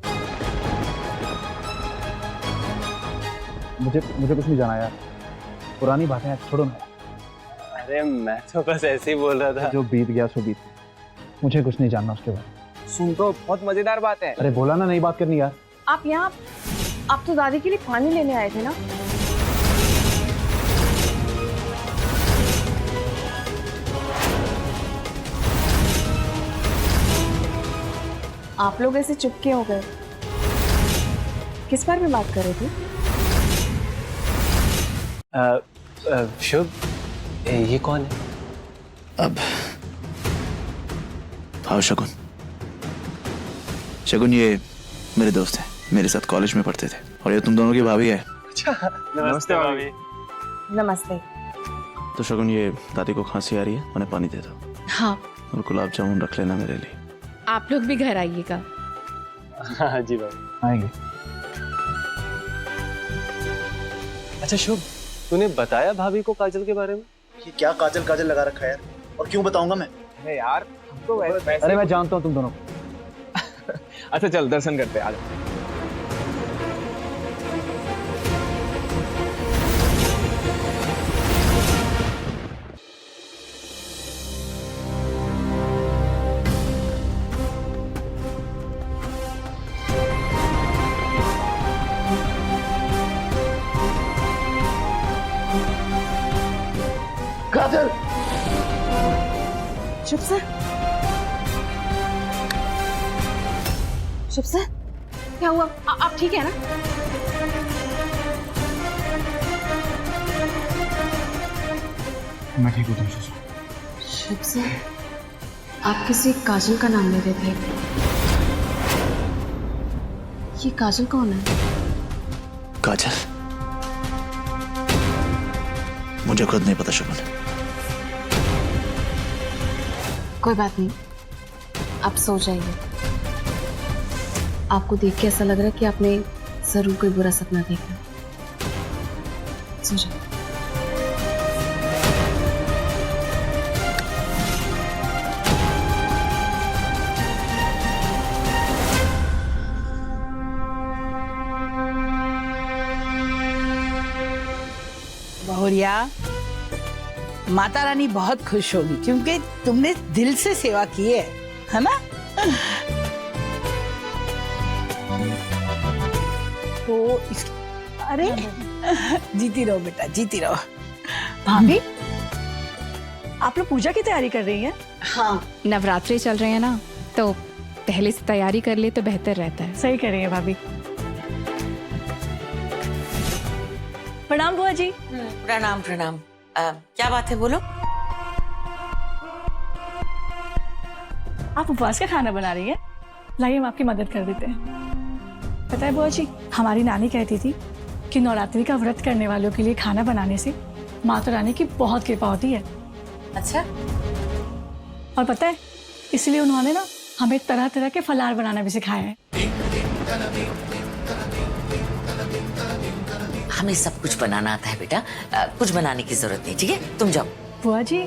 मुझे कुछ नहीं जाना यार, पुरानी बातें छोड़ो ना।
अरे मैं तो बस ऐसे ही बोल रहा था।
जो बीत गया सो बीत गया, मुझे कुछ नहीं जानना उसके बारे में।
सुन, तो बहुत मजेदार बात है।
अरे बोला ना नहीं बात करनी यार।
आप तो दादी के लिए पानी लेने आए थे ना? आप लोग ऐसे चुपके हो गए, किस बारे में बात कर रहे थे?
शुभ, ये कौन है?
अब आओ शगुन। शगुन ये मेरे दोस्त हैं, मेरे साथ कॉलेज में पढ़ते थे, और ये तुम दोनों की भाभी है।
अच्छा, नमस्ते भाभी।
नमस्ते।
तो शगुन, ये दादी को खांसी आ रही है, उन्हें पानी दे दो।
हाँ,
और गुलाब जामुन रख लेना मेरे लिए।
आप लोग भी घर आइएगा।
हाँ जी भाभी,
आएंगे।
अच्छा शुभ, तूने बताया भाभी को काजल के बारे में?
कि क्या काजल काजल लगा रखा है यार, और क्यों बताऊंगा मैं?
अरे यार, हम तो वैसे
अरे मैं जानता हूँ तुम दोनों को।
अच्छा चल दर्शन करते हैं, आ जाओ।
काजल,
शुभ सर, शुभ सर, क्या हुआ? आप ठीक है ना?
मैं ठीक हूँ, तुम
शुभ सर, आप किसी काजल का नाम ले रहे थे। ये काजल कौन है?
काजल? मुझे खुद नहीं पता शगुन।
कोई बात नहीं, आप सो जाइए। आपको देख के ऐसा लग रहा है कि आपने जरूर कोई बुरा सपना देखा। सो जाइए।
बहुरिया, माता रानी बहुत खुश होगी क्योंकि तुमने दिल से सेवा की है ना? तो अरे जीती रहो बेटा, जीती रहो।
भाभी, आप लोग पूजा की तैयारी कर रही हैं?
हाँ,
नवरात्रे चल रहे हैं ना, तो पहले से तैयारी कर ले तो बेहतर रहता है।
सही कर रही है भाभी। प्रणाम बुआ जी।
प्रणाम प्रणाम। क्या बात है, बोलो।
आप उपवास का खाना बना रही हैं? लाइए हम आपकी मदद कर देते हैं। पता है बुआ जी, हमारी नानी कहती थी कि नवरात्रि का व्रत करने वालों के लिए खाना बनाने से माता रानी की बहुत कृपा होती है।
अच्छा।
और पता है, इसलिए उन्होंने ना हमें तरह तरह के फलाहार बनाना भी सिखाया है।
हमें सब कुछ बनाना आता है बेटा, कुछ बनाने की जरूरत नहीं, ठीक है? तुम जाओ।
बुआ जी,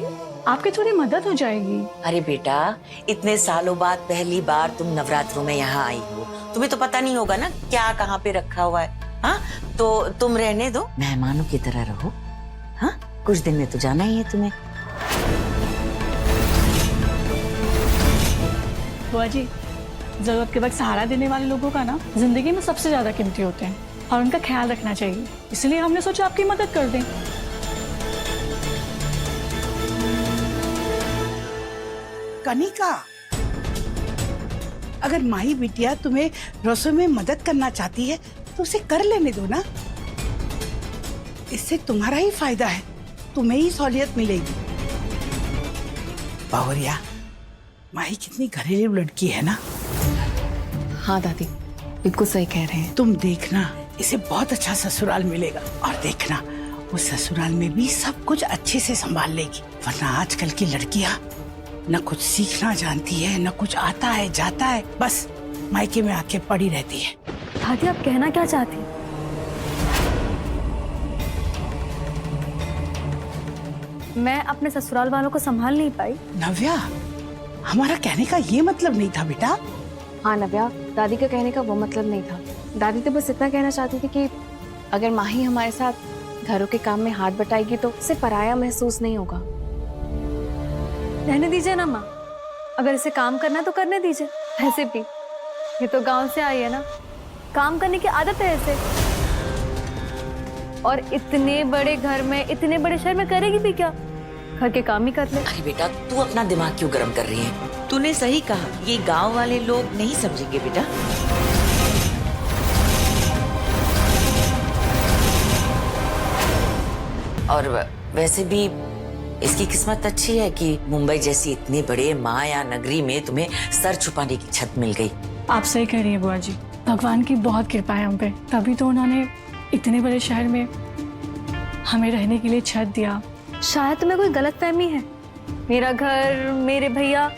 आपकी थोड़ी मदद हो जाएगी।
अरे बेटा, इतने सालों बाद पहली बार तुम नवरात्रों में यहाँ आई हो, तुम्हें तो पता नहीं होगा ना क्या कहाँ पे रखा हुआ है। हाँ, तो तुम रहने दो, मेहमानों की तरह रहो। हाँ, कुछ दिन में तो जाना ही है तुम्हें।
बुआ जी, जरूरत के वक्त सहारा देने वाले लोगों का ना जिंदगी में सबसे ज्यादा कीमती होते हैं और उनका ख्याल रखना चाहिए, इसलिए हमने सोचा आपकी मदद कर दें।
कनिका, अगर माही बिटिया तुम्हें रसोई में मदद करना चाहती है तो उसे कर लेने दो ना। इससे तुम्हारा ही फायदा है, तुम्हें ही सहूलियत मिलेगी। बावरिया, माही कितनी घरेलू लड़की है ना।
हाँ दादी, बिल्कुल सही कह रहे हैं।
तुम देखना, इसे बहुत अच्छा ससुराल मिलेगा और देखना उस ससुराल में भी सब कुछ अच्छे से संभाल लेगी। वरना आजकल की लड़कियां न कुछ सीखना जानती है, न कुछ आता है जाता है, बस मायके में आके पड़ी रहती है।
दादी, आप कहना क्या चाहती हैं? मैं अपने ससुराल वालों को संभाल नहीं पाई।
नव्या, हमारा कहने का ये मतलब नहीं था बेटा।
हाँ नव्या, दादी का कहने का वो मतलब नहीं था। दादी तो बस इतना कहना चाहती थी कि अगर माही हमारे साथ घरों के काम में हाथ बटाएगी तो उसे पराया महसूस नहीं होगा।
रहने दीजिए ना माँ, अगर इसे काम करना है तो करने दीजिए। ऐसे भी ये तो गांव से आई है ना, काम करने की आदत है इसे। और इतने बड़े घर में, इतने बड़े शहर में करेगी भी क्या? घर के काम ही कर ले।
अरे बेटा, तू अपना दिमाग क्यों गर्म कर रही है? तूने सही कहा, ये गांव वाले लोग नहीं समझेंगे बेटा। और वैसे भी इसकी किस्मत अच्छी है कि मुंबई जैसी इतनी बड़े माया नगरी में तुम्हें सर छुपाने की छत मिल गई।
आप सही कह रही है बुआ जी, भगवान की बहुत कृपा है हम पे, तभी तो उन्होंने इतने बड़े शहर में हमें रहने के लिए छत दिया।
शायद तुम्हें कोई गलतफहमी है। मेरा घर, मेरे भैया,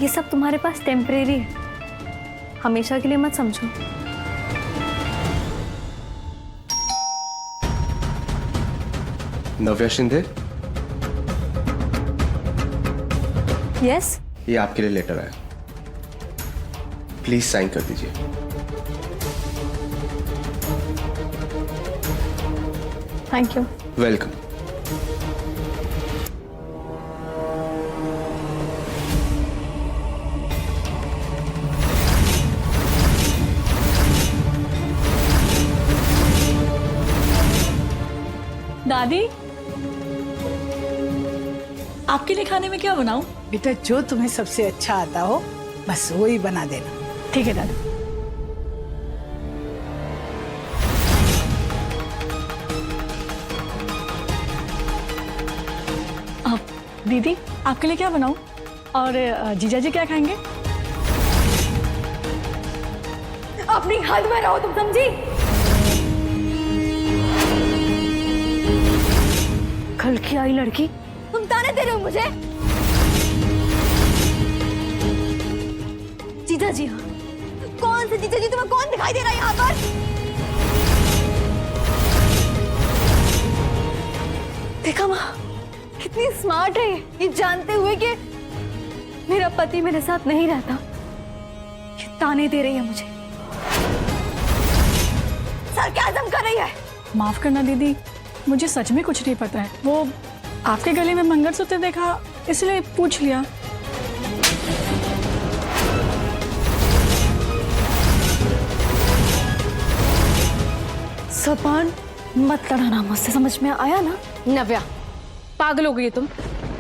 ये सब तुम्हारे पास टेम्परेरी है, हमेशा के लिए मत समझो।
नव्या शिंदे,
यस,
ये आपके लिए लेटर है, प्लीज साइन कर दीजिए।
Thank you.
वेलकम।
दादी, आपके लिए खाने में क्या बनाऊं?
बेटा, जो तुम्हें सबसे अच्छा आता हो बस वो ही बना देना।
ठीक है दादी। अब दीदी, आपके लिए क्या बनाऊं? और जीजा जी क्या खाएंगे?
अपनी हद में रहो तुम, समझी? कल की आई लड़की, तुम ताने दे रहे हो मुझे? जीजा जी? हाँ, कौन से जीजा जी? तुम्हें कौन दिखाई दे रहा है यहाँ पर? देखा माँ, कितनी स्मार्ट है ये जानते हुए कि मेरा पति मेरे साथ नहीं रहता, ये ताने दे रही है मुझे, सरकाज़म कर रही है।
माफ करना दीदी, मुझे सच में कुछ नहीं पता है। वो आपके गले में मंगलसूत्र देखा इसलिए पूछ लिया।
सपान मत लड़ाना मुझसे, समझ में आया ना?
नव्या, पागल हो गई है तुम।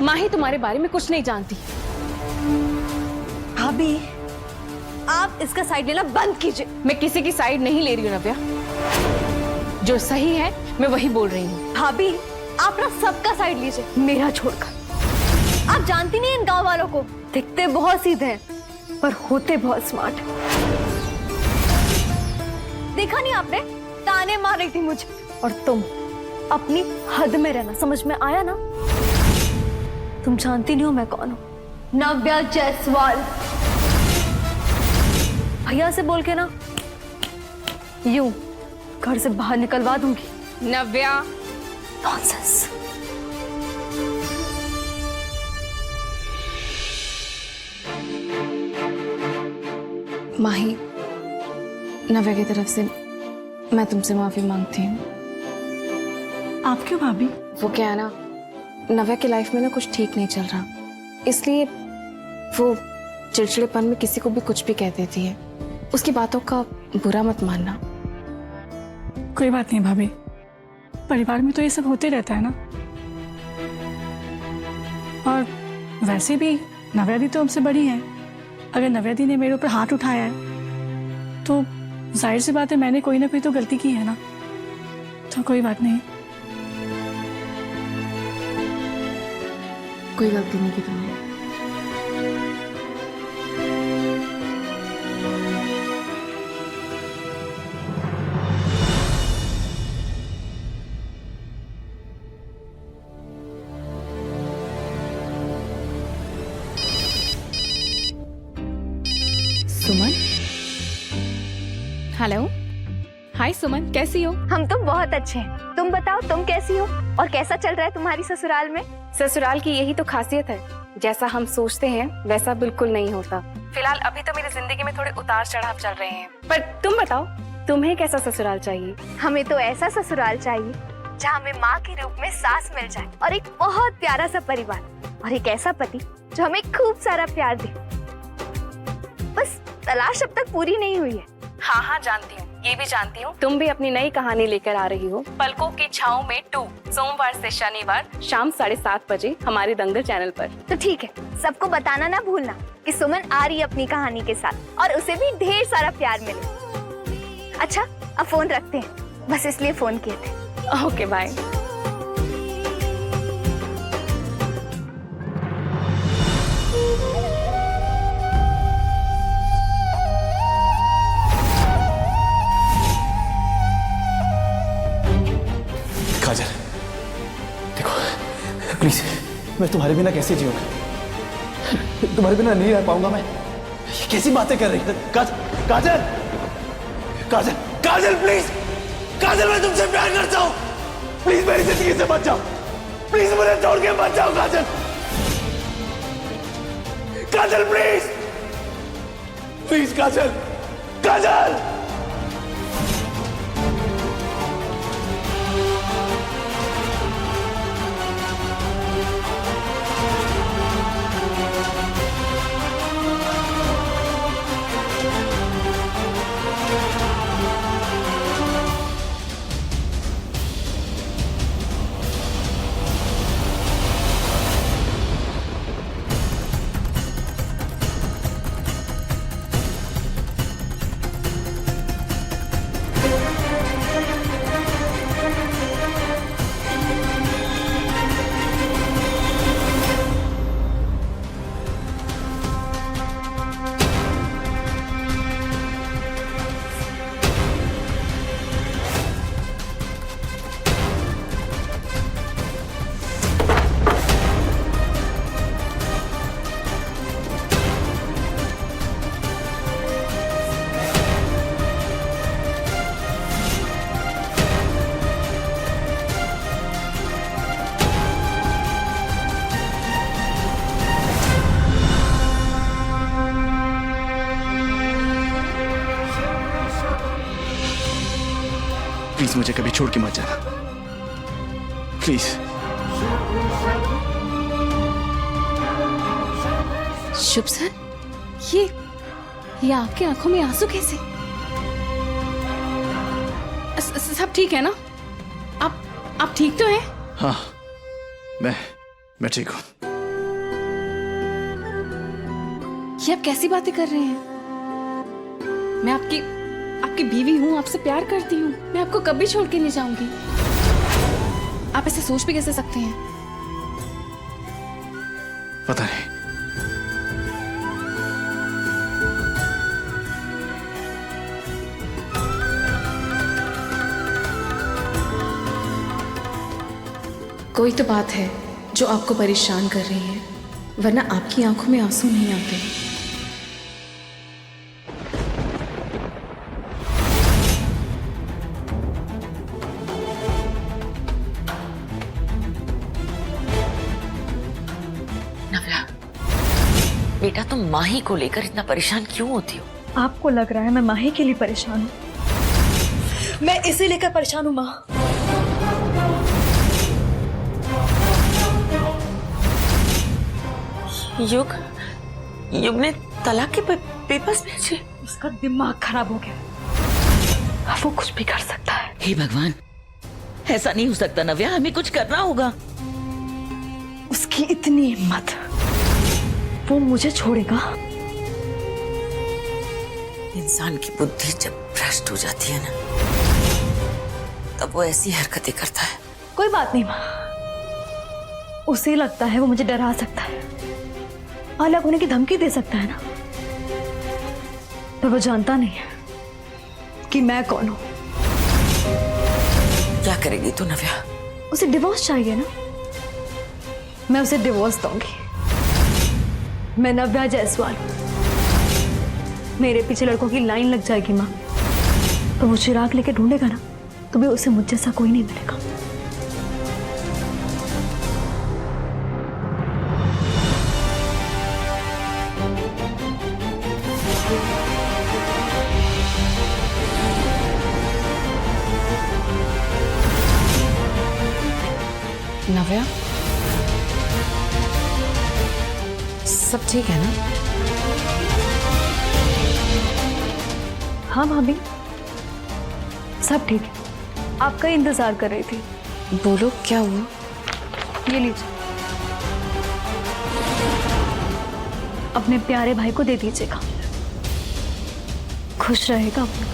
माही तुम्हारे बारे में कुछ नहीं जानती।
भाभी, आप इसका साइड लेना बंद कीजिए।
मैं किसी की साइड नहीं ले रही हूँ नव्या, जो सही है मैं वही बोल रही हूँ।
भाभी, आप ना सबका साइड लीजिए, मेरा छोड़कर। आप जानती नहीं इन गांव वालों को, दिखते बहुत सीधे हैं पर होते बहुत स्मार्ट। देखा नहीं आपने, ताने मार रही थी मुझे। और तुम अपनी हद में रहना, समझ में आया ना? तुम जानती नहीं हो मैं कौन हूँ, नव्या जायसवाल। भैया से बोल के ना यूं घर से बाहर निकलवा दूंगी।
नव्या,
नॉनसेंस।
माही, नव्या की तरफ से मैं तुमसे माफी मांगती हूँ।
आप क्यों भाभी?
वो क्या है ना, नव्या की लाइफ में ना कुछ ठीक नहीं चल रहा, इसलिए वो चिड़चिड़ेपन में किसी को भी कुछ भी कह देती है। उसकी बातों का बुरा मत मानना।
कोई बात नहीं भाभी, परिवार में तो ये सब होते रहता है ना। और वैसे भी नव्या दी तो हमसे बड़ी है। अगर नव्या दी ने मेरे ऊपर हाथ उठाया है तो जाहिर सी बात है मैंने कोई ना कोई तो गलती की है ना। तो कोई बात नहीं।
कोई गलती नहीं की तुमने। सुमन, हेलो। हाय सुमन, कैसी हो?
हम तो बहुत अच्छे हैं। तुम बताओ, तुम कैसी हो और कैसा चल रहा है तुम्हारी ससुराल में?
ससुराल की यही तो खासियत है, जैसा हम सोचते हैं वैसा बिल्कुल नहीं होता। फिलहाल अभी तो मेरी जिंदगी में थोड़े उतार चढ़ाव चल रहे हैं, पर तुम बताओ, तुम्हें कैसा ससुराल चाहिए?
हमें तो ऐसा ससुराल चाहिए जहाँ हमें माँ के रूप में सास मिल जाए और एक बहुत प्यारा सा परिवार और एक ऐसा पति जो हमें खूब सारा प्यार दे। बस तलाश अब तक पूरी नहीं हुई है।
हाँ हाँ जानती हूँ, ये भी जानती हूँ तुम भी अपनी नई कहानी लेकर आ रही हो। पलकों की छाँव में 2 सोमवार से शनिवार शाम 7:30 बजे हमारे दंगल चैनल पर।
तो ठीक है, सबको बताना ना भूलना कि सुमन आ रही है अपनी कहानी के साथ और उसे भी ढेर सारा प्यार मिले। अच्छा, अब फोन रखते हैं, बस इसलिए फोन किए थे।
Okay bye.
काजल, देखो प्लीज, मैं तुम्हारे बिना कैसे जीऊंगा? तुम्हारे बिना नहीं रह पाऊंगा मैं। ये कैसी बातें कर रही है? काजल, काजल, काजल प्लीज, काजल मैं तुमसे प्यार करता हूँ। प्लीज मेरी जिंदगी से बच जाओ, प्लीज मुझे छोड़ के मत जाओ Kajal. Kajal please, please Kajal, Kajal. Please मुझे कभी छोड़ के मत जाना, प्लीज।
शुभ सर, ये आपकी आंखों में आंसू कैसे? सब ठीक है ना? आप ठीक तो हैं?
हाँ, मैं ठीक हूँ।
ये आप कैसी बातें कर रहे हैं? मैं आपकी बीवी हूँ, आपसे प्यार करती हूँ, मैं आपको कभी छोड़ के नहीं जाऊंगी। आप ऐसे सोच भी कैसे सकते हैं?
पता नहीं।
कोई तो बात है जो आपको परेशान कर रही है, वरना आपकी आंखों में आंसू नहीं आते।
नव्या, बेटा तुम माही को लेकर इतना परेशान क्यों होती हो?
आपको लग रहा है मैं माही के लिए परेशान हूँ? मैं इसे लेकर परेशान हूँ माँ।
युग ने तलाक के पेपर्स भेजे।
उसका दिमाग खराब हो गया, वो कुछ भी कर सकता है।
हे भगवान, ऐसा नहीं हो सकता नव्या, हमें कुछ करना होगा।
उसकी इतनी हिम्मत, वो मुझे छोड़ेगा?
इंसान की बुद्धि जब भ्रष्ट हो जाती है ना, तब वो ऐसी हरकतें करता है।
कोई बात नहीं माँ, उसे लगता है वो मुझे डरा सकता है, अलग होने की धमकी दे सकता है ना, पर वो जानता नहीं है कि मैं कौन हूं।
क्या करेगी तू नव्या?
उसे डिवोर्स चाहिए ना, मैं उसे डिवोर्स दूंगी। मैं नव्या जायसवाल हूं, मेरे पीछे लड़कों की लाइन लग जाएगी माँ, तो वो चिराग लेके ढूंढेगा ना, तो भी उसे मुझ जैसा कोई नहीं मिलेगा।
नव्या, सब ठीक है ना?
हाँ भाभी, सब ठीक है। आपका इंतजार कर रही थी।
बोलो क्या हुआ?
ये लीजिए, अपने प्यारे भाई को दे दीजिएगा, खुश रहेगा अपना।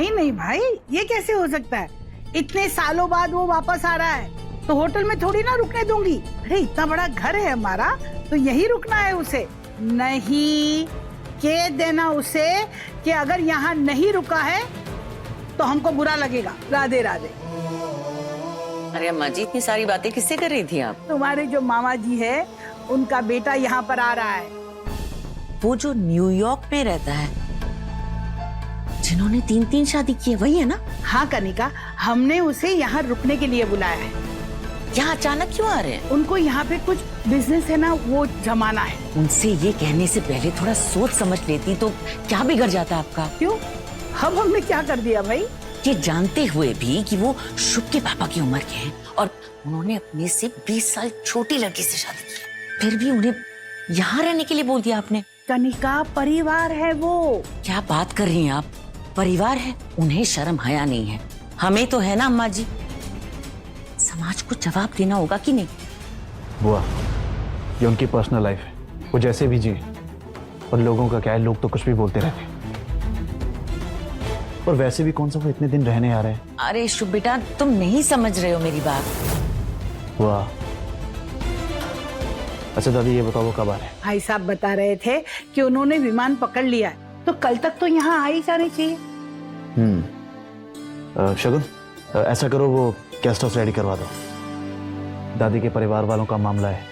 नहीं भाई, ये कैसे हो सकता है? इतने सालों बाद वो वापस आ रहा है तो होटल में थोड़ी ना रुकने दूंगी। अरे इतना बड़ा घर है हमारा, तो यही रुकना है उसे। नहीं, कह देना उसे कि अगर यहाँ नहीं रुका है तो हमको बुरा लगेगा। राधे राधे।
अरे अम्मा जी, इतनी सारी बातें किससे कर रही थी आप?
तुम्हारे जो मामा जी है, उनका बेटा यहाँ पर आ रहा है।
वो जो न्यूयॉर्क में रहता है, जिन्होंने 3-3 शादी की है, वही है ना?
हाँ कनिका, हमने उसे यहाँ रुकने के लिए बुलाया है।
यहाँ अचानक क्यों आ रहे हैं?
उनको यहाँ पे कुछ बिजनेस है ना, वो जमाना है।
उनसे ये कहने से पहले थोड़ा सोच समझ लेती तो क्या बिगड़ जाता आपका?
क्यों? हम हमने क्या कर दिया भाई?
ये जानते हुए भी कि वो शुभ के पापा की उम्र के हैं और उन्होंने अपने से 20 साल छोटी लड़की से शादी की, फिर भी उन्हें यहाँ रहने के लिए बोल दिया आपने?
कनिका, परिवार है वो।
क्या बात कर रही हैं आप? परिवार है, उन्हें शर्म हया नहीं है, हमें तो है ना अम्मा जी। समाज को जवाब देना होगा कि नहीं?
बुआ, ये उनकी पर्सनल लाइफ है, वो जैसे भी जिए। और लोगों का क्या है, लोग तो कुछ भी बोलते रहते हैं। और वैसे भी कौन सा वो इतने दिन रहने आ रहे हैं।
अरे शुभ बेटा, तुम नहीं समझ रहे हो मेरी बात।
बुआ, अच्छा दादी ये बताओ वो कब आ रहे हैं?
भाई साहब बता रहे थे कि उन्होंने विमान पकड़ लिया है, तो कल तक तो यहाँ आ ही जाने चाहिए।
शगुन, ऐसा करो वो गेस्ट हाउस रेडी करवा दो। दादी के परिवार वालों का मामला है,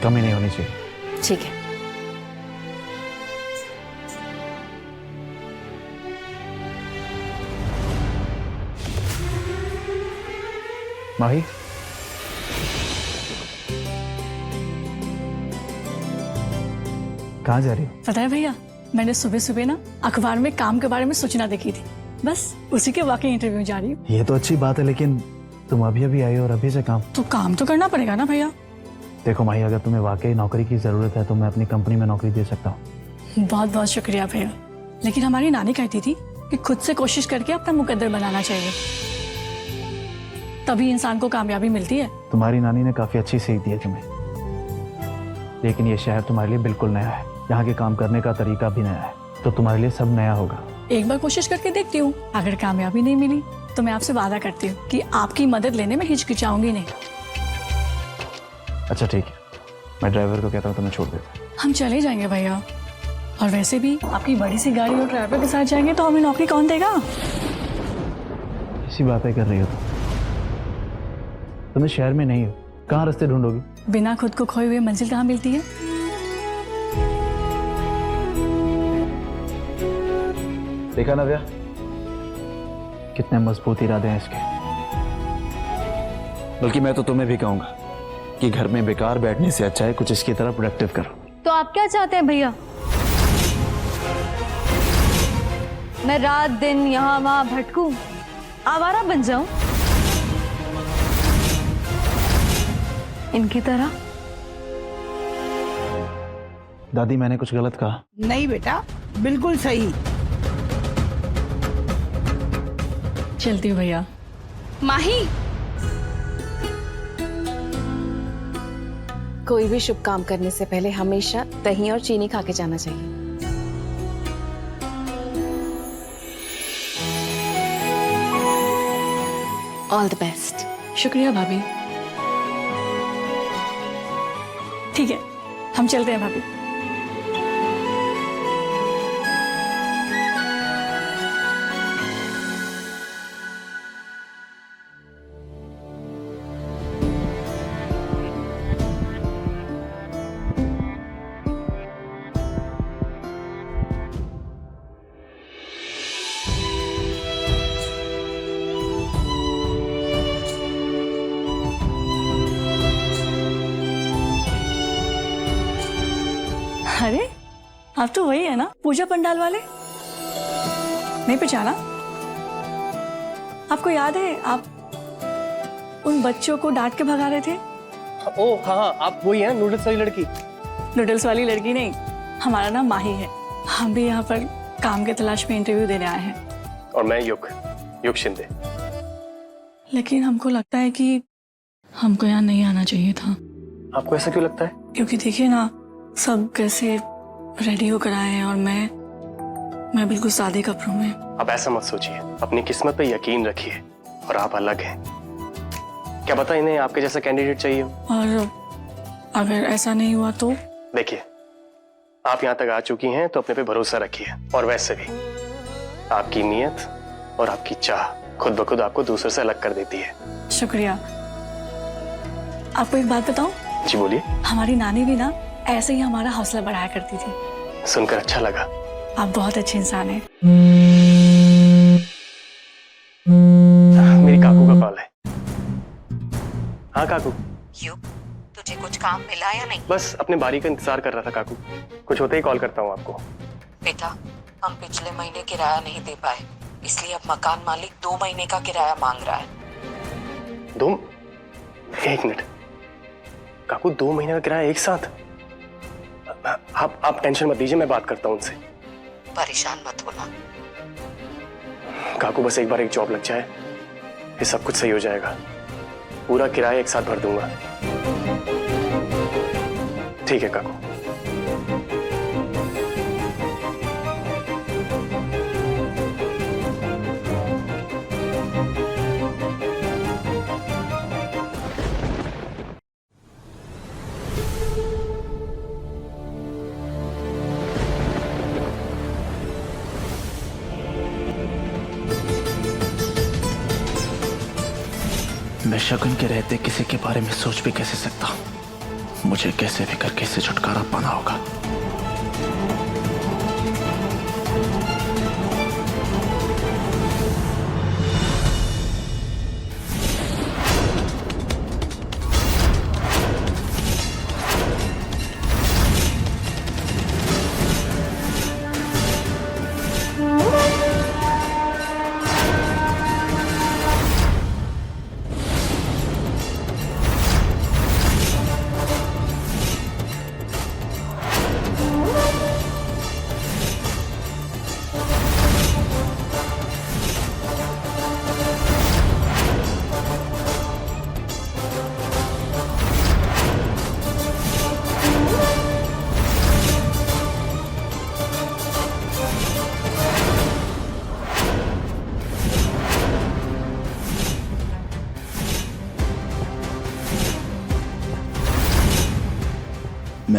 कमी नहीं होनी चाहिए।
ठीक है।
माही, कहाँ जा रही हो?
पता है भैया, मैंने सुबह सुबह ना अखबार में काम के बारे में सूचना देखी थी, बस उसी के वाकई इंटरव्यू जा रही हूँ।
ये तो अच्छी बात है, लेकिन तुम अभी अभी आई हो और अभी से काम?
तो काम तो करना पड़ेगा ना भैया।
देखो माही, अगर तुम्हें वाकई नौकरी की जरूरत है तो मैं अपनी कंपनी में नौकरी दे सकता हूँ।
बहुत बहुत शुक्रिया भैया, लेकिन हमारी नानी कहती थी कि खुद से कोशिश करके अपना मुकद्दर बनाना चाहिए, तभी इंसान को कामयाबी मिलती है।
तुम्हारी नानी ने काफी अच्छी सीख दी है तुम्हें, लेकिन ये शहर तुम्हारे लिए बिल्कुल नया है, यहाँ के काम करने का तरीका भी नया है, तो तुम्हारे लिए सब नया होगा।
एक बार कोशिश करके देखती हूँ, अगर कामयाबी नहीं मिली तो मैं आपसे वादा करती हूँ कि आपकी मदद लेने में हिचकिचाऊंगी नहीं।
अच्छा ठीक है, मैं ड्राइवर को कहता हूँ तुम्हें छोड़ देता हूँ।
हम चले जाएंगे भैया, और वैसे भी आपकी बड़ी सी गाड़ी और ड्राइवर के साथ जाएंगे तो हमें नौकरी कौन देगा?
ऐसी बातें कर रही हो तुम्हें शहर में नहीं हो, कहाँ रास्ते ढूंढोगी?
बिना खुद को खोए हुए मंजिल कहाँ मिलती है?
देखा नव्या, कितने मजबूत इरादे हैं इसके। बल्कि मैं तो तुम्हें भी कहूंगा कि घर में बेकार बैठने से अच्छा है कुछ इसकी तरह प्रोडक्टिव करो।
तो आप क्या चाहते हैं भैया? मैं रात दिन यहाँ वहां भटकूं, आवारा बन जाऊं इनकी तरह?
दादी, मैंने कुछ गलत कहा?
नहीं बेटा, बिल्कुल सही।
चलती हूँ भैया।
माही, कोई भी शुभ काम करने से पहले हमेशा दही और चीनी खा के जाना चाहिए। All the best.
शुक्रिया भाभी। ठीक है, हम चलते हैं भाभी। अरे, आप तो वही है ना, पूजा पंडाल वाले? नहीं पहचाना? आपको याद है आप उन बच्चों को डांट के भगा रहे थे?
ओ हाँ, आप वही हैं, नूडल्स वाली लड़की?
नूडल्स वाली लड़की नहीं, हमारा नाम माही है। हम भी यहाँ पर काम के तलाश में इंटरव्यू देने आए हैं।
और मैं युग शिंदे।
लेकिन हमको लगता है कि हमको यहाँ नहीं आना चाहिए था।
आपको ऐसा क्यों लगता है?
क्योंकि देखिए ना, सब कैसे रेडी होकर आए हैं और मैं बिल्कुल सादे कपड़ों में।
अब ऐसा मत सोचिए, अपनी किस्मत पे यकीन रखिए, और आप अलग हैं। क्या पता इन्हें आपके जैसा कैंडिडेट चाहिए हो।
और अगर ऐसा नहीं हुआ तो?
देखिए, आप यहाँ तक आ चुकी हैं तो अपने पे भरोसा रखिए, और वैसे भी आपकी नीयत और आपकी चाह खुद ब खुद आपको दूसरे से अलग कर देती है।
शुक्रिया। आपको एक बात बताऊं?
जी बोलिए।
हमारी नानी भी ना ऐसे ही हमारा हौसला बढ़ाया करती थी।
सुनकर अच्छा लगा।
आप बहुत अच्छे इंसान हैं।
मेरी काकू का कॉल है। हाँ काकू।
क्यों, तुझे कुछ काम मिला या नहीं?
बस अपने बारी का इंतजार कर रहा था काकू, कुछ होते ही कॉल करता हूँ आपको।
बेटा, हम पिछले महीने किराया नहीं दे पाए, इसलिए अब मकान मालिक 2 महीने का किराया मांग रहा है।
1 मिनट काकू, 2 महीने का किराया एक साथ? आप टेंशन मत लीजिए, मैं बात करता हूँ उनसे।
परेशान मत होना
काकू, बस एक बार एक जॉब लग जाए, फिर सब कुछ सही हो जाएगा। पूरा किराया एक साथ भर दूंगा। ठीक है काकू।
मैं शगुन के रहते किसी के बारे में सोच भी कैसे सकता हूं? मुझे कैसे भी करके इससे छुटकारा पाना होगा।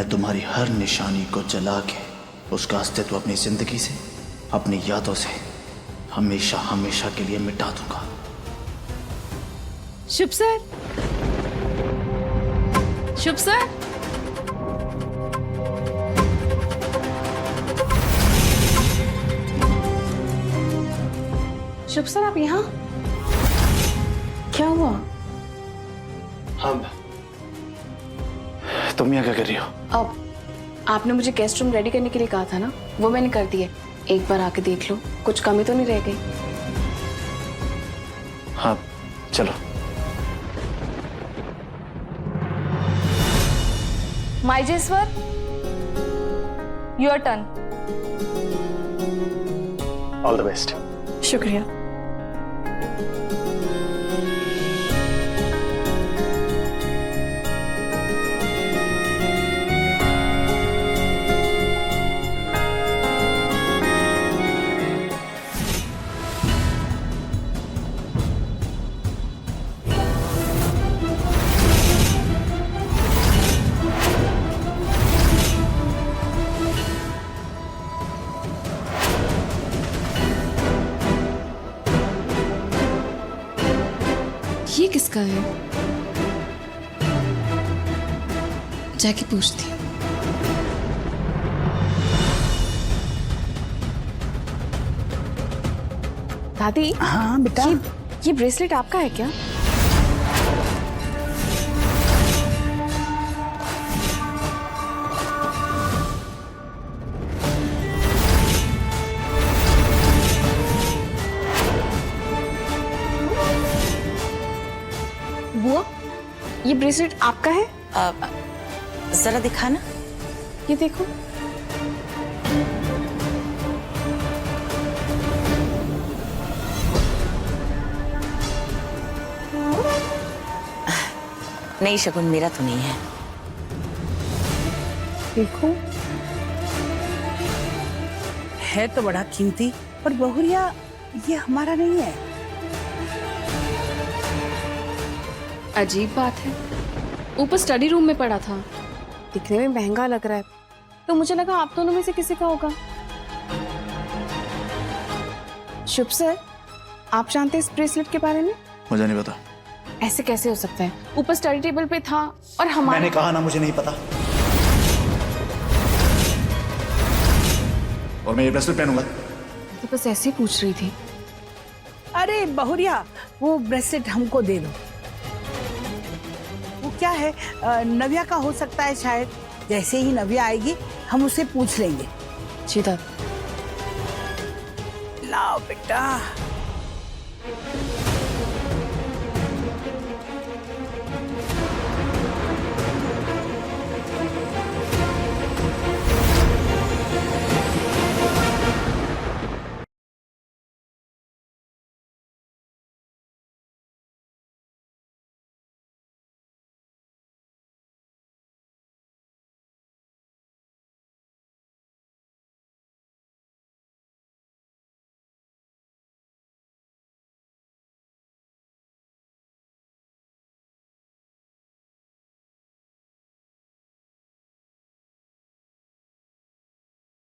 मैं तुम्हारी हर निशानी को जला के उसका अस्तित्व अपनी जिंदगी से, अपनी यादों से हमेशा हमेशा के लिए मिटा दूंगा।
शुभ सर, शुभ सर, शुभ सर, आप यहाँ? क्या हुआ?
हाँ, तुम यहाँ क्या कर रही हो?
अब आपने मुझे गेस्ट रूम रेडी करने के लिए कहा था ना, वो मैंने कर दिया। एक बार आके देख लो, कुछ कमी तो नहीं रह गई।
हाँ, चलो।
Maijeshwar, your turn.
All the best.
शुक्रिया।
ये किसका है? जाके पूछती हूँ। दादी,
हाँ बेटा,
ये ब्रेसलेट आपका है क्या? बुआ, ये ब्रेसलेट आपका है?
जरा दिखाना।
ये देखो।
नहीं शगुन, मेरा तो नहीं है।
देखो,
है तो बड़ा कीमती, पर बहुरिया ये हमारा नहीं है।
अजीब बात है, ऊपर स्टडी रूम में पड़ा था, दिखने में महंगा लग रहा है, तो मुझे लगा आप दोनों में से किसी का होगा। शुभ सर, आप जानते हैं इस ब्रेसलेट के बारे में?
मुझे नहीं पता।
ऐसे कैसे हो सकता है? ऊपर स्टडी टेबल पे था और हमारे।
मैंने कहा ना मुझे नहीं पता, और मैं ये ब्रेसलेट पहनूंगा।
तो बस ऐसे ही पूछ रही थी।
अरे बहुरिया, वो ब्रेसलेट हमको दे दो। वो क्या है, नव्या का हो सकता है शायद। जैसे ही नव्या आएगी हम उससे पूछ लेंगे।
जी दादी।
लाओ बेटा।